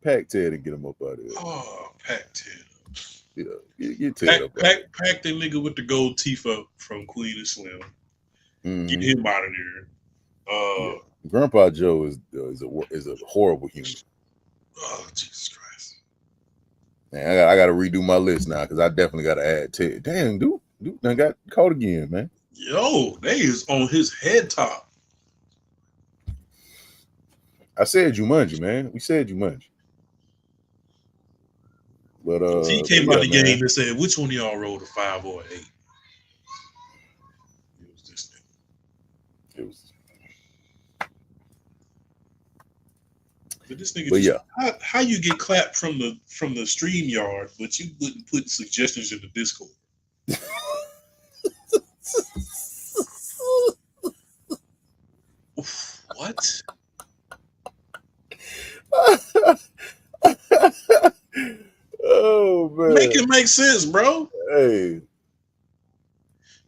[SPEAKER 1] Pack Ted and get him up out of here.
[SPEAKER 5] Oh, pack Ted.
[SPEAKER 1] Get Ted up.
[SPEAKER 5] Pack that nigga with the gold teeth up from Queen and Slim. Get him out of there.
[SPEAKER 1] Grandpa Joe is a horrible human.
[SPEAKER 5] Oh, Jesus Christ.
[SPEAKER 1] Man, I got to redo my list now because I definitely got to add Ted. Damn, dude, I got caught again, man.
[SPEAKER 5] Yo, they is on his head top.
[SPEAKER 1] I said Jumanji, man. We said Jumanji. But
[SPEAKER 5] he came out the game and said, "Which one of y'all rolled a 5 or an 8?" It was this thing.
[SPEAKER 1] It was.
[SPEAKER 5] But this nigga, how you get clapped from the stream yard, but you wouldn't put suggestions in the Discord? What?
[SPEAKER 1] Oh man,
[SPEAKER 5] make it make sense, bro.
[SPEAKER 1] Hey,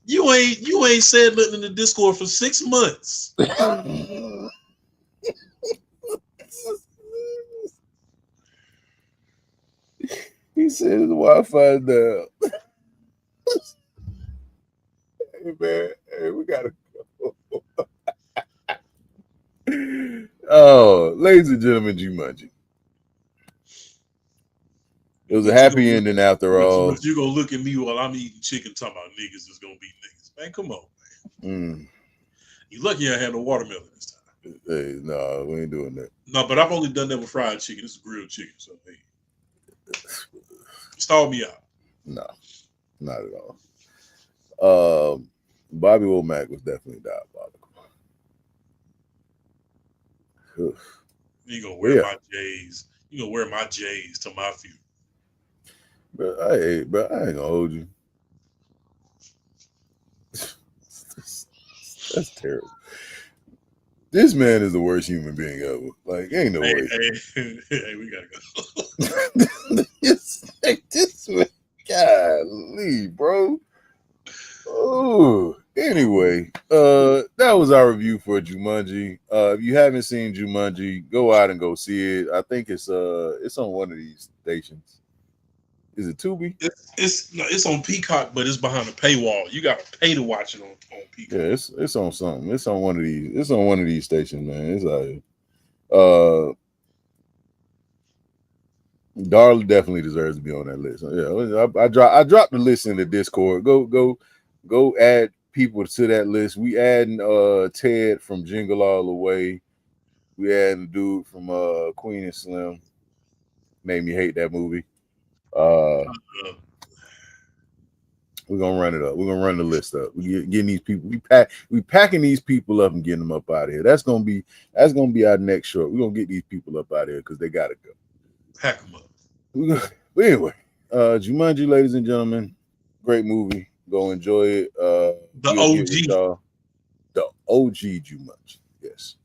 [SPEAKER 5] you ain't said nothing in the Discord for 6 months.
[SPEAKER 1] He said his Wi-Fi down. Hey man, hey, we gotta go. Oh, ladies and gentlemen, Jumanji. It was a happy ending after all.
[SPEAKER 5] But you gonna look at me while I'm eating chicken talking about niggas is gonna be niggas. Man, come on, man. You lucky I had no watermelon this time.
[SPEAKER 1] Hey, no, we ain't doing that.
[SPEAKER 5] No, but I've only done that with fried chicken. This is grilled chicken, so hey. Stall me out.
[SPEAKER 1] No, not at all. Bobby Womack was definitely diabolical.
[SPEAKER 5] You gonna wear my J's. You gonna wear my J's to my funeral.
[SPEAKER 1] But I ain't gonna hold you. That's terrible. This man is the worst human being ever. Like, ain't no way.
[SPEAKER 5] Hey, we gotta go.
[SPEAKER 1] This man, golly, bro. Oh, anyway, that was our review for Jumanji. If you haven't seen Jumanji, go out and go see it. I think it's on one of these stations. Is it Tubi?
[SPEAKER 5] It's on Peacock, but it's behind a paywall. You gotta pay to watch it on Peacock.
[SPEAKER 1] Yeah, it's on something. It's on one of these. It's on one of these stations, man. It's like, Darla definitely deserves to be on that list. Yeah, I dropped the list in the Discord. Go add people to that list. We adding Ted from Jingle All the Way. We adding the dude from Queen and Slim. Made me hate that movie. We're gonna run it up. We're gonna run the list up. We getting these people. We packing these people up and getting them up out of here. That's gonna be our next short. We're gonna get these people up out of here because they gotta go.
[SPEAKER 5] Pack them up.
[SPEAKER 1] But anyway, Jumanji, ladies and gentlemen, great movie. Go enjoy it. The OG Jumanji. Yes.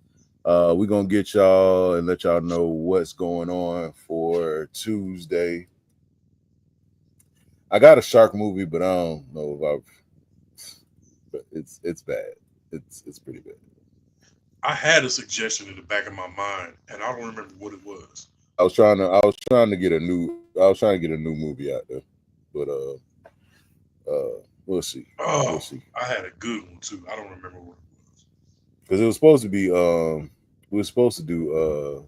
[SPEAKER 1] We're gonna get y'all and let y'all know what's going on for Tuesday. I got a shark movie, but I don't know if but it's bad. It's pretty bad.
[SPEAKER 5] I had a suggestion in the back of my mind, and I don't remember what it was.
[SPEAKER 1] I was trying to get a new movie out there, but we'll see. We'll see.
[SPEAKER 5] I had a good one too. I don't remember what it was.
[SPEAKER 1] Because it was supposed to be we were supposed to do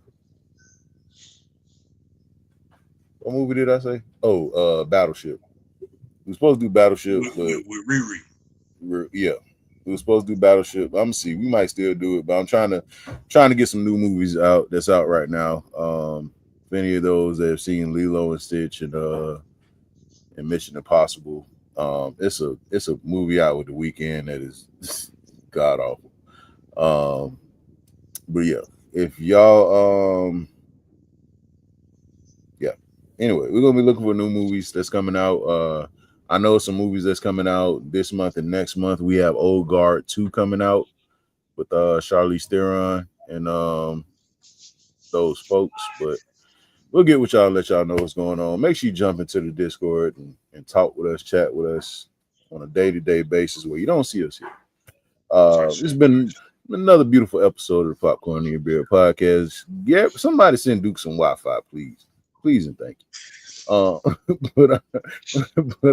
[SPEAKER 1] what movie did I say? Battleship. We were supposed to do Battleship
[SPEAKER 5] with Riri.
[SPEAKER 1] Yeah. We were supposed to do Battleship. I'm gonna see. We might still do it, but I'm trying to get some new movies out that's out right now. If any of those that have seen Lilo and Stitch and Mission Impossible, it's a movie out with The Weeknd that is god awful. But yeah, if y'all anyway, we're gonna be looking for new movies that's coming out. I know some movies that's coming out this month and next month. We have Old Guard 2 coming out with Charlize Theron and those folks. But we'll get with y'all and let y'all know what's going on. Make sure you jump into the Discord and talk with us, chat with us on a day-to-day basis where you don't see us here. It's been another beautiful episode of the Popcorn and Beer Podcast. Yeah, somebody send Duke some Wi-Fi, please. Please and thank you. but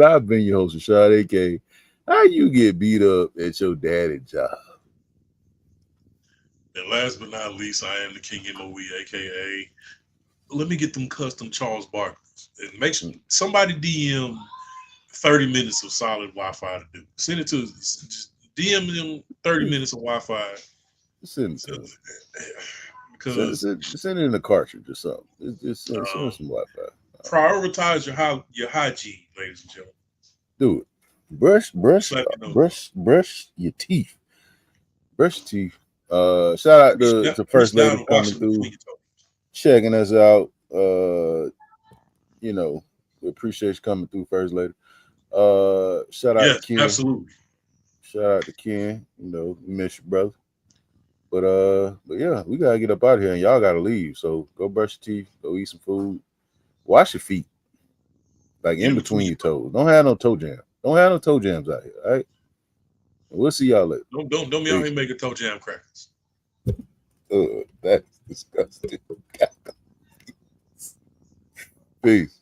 [SPEAKER 1] I've been your host, Rashad, AK. How you get beat up at your daddy job?
[SPEAKER 5] And last but not least, I am the King MOE, aka let me get them custom Charles Barkley's and make sure somebody DM 30 minutes of solid Wi-Fi to do. Send it to just DM them 30 minutes of Wi-Fi.
[SPEAKER 1] Send it to them.
[SPEAKER 5] Because
[SPEAKER 1] send it in a cartridge or something. Just send some Wi-Fi.
[SPEAKER 5] Prioritize your hygiene, ladies and gentlemen.
[SPEAKER 1] Do it. Brush your teeth. Brush your teeth. Shout out to First Lady coming through, checking us out. You know, we appreciate you coming through, First Lady. Shout out to Ken.
[SPEAKER 5] Absolutely.
[SPEAKER 1] Shout out to Ken. You know, we miss your brother. But yeah, we gotta get up out of here, and y'all gotta leave. So go brush your teeth, go eat some food, wash your feet, like in between your toes. Don't have no toe jam. Don't have no toe jams out here. All right. We'll see y'all later.
[SPEAKER 5] Don't be out here making toe jam crackers.
[SPEAKER 1] That's disgusting. Peace.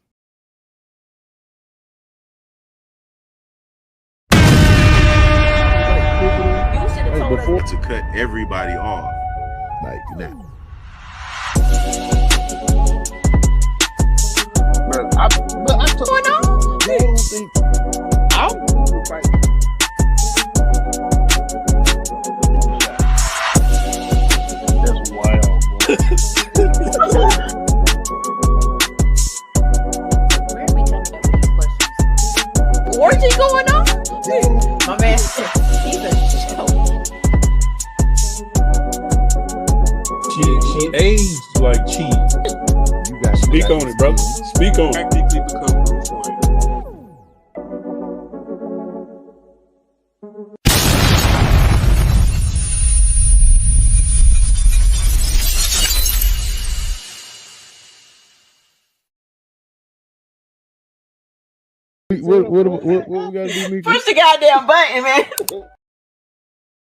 [SPEAKER 4] Before to cut everybody off, like that.
[SPEAKER 2] I don't think that's wild, bro.
[SPEAKER 3] Where are we coming up with these questions? Orgy going on? My man said he's a show.
[SPEAKER 5] She aged like cheese.
[SPEAKER 1] You got
[SPEAKER 5] Speak on it, brother. Speak on it. Practically become Bruce Wayne.
[SPEAKER 1] What we gotta do, Mika?
[SPEAKER 3] Push the goddamn button, man.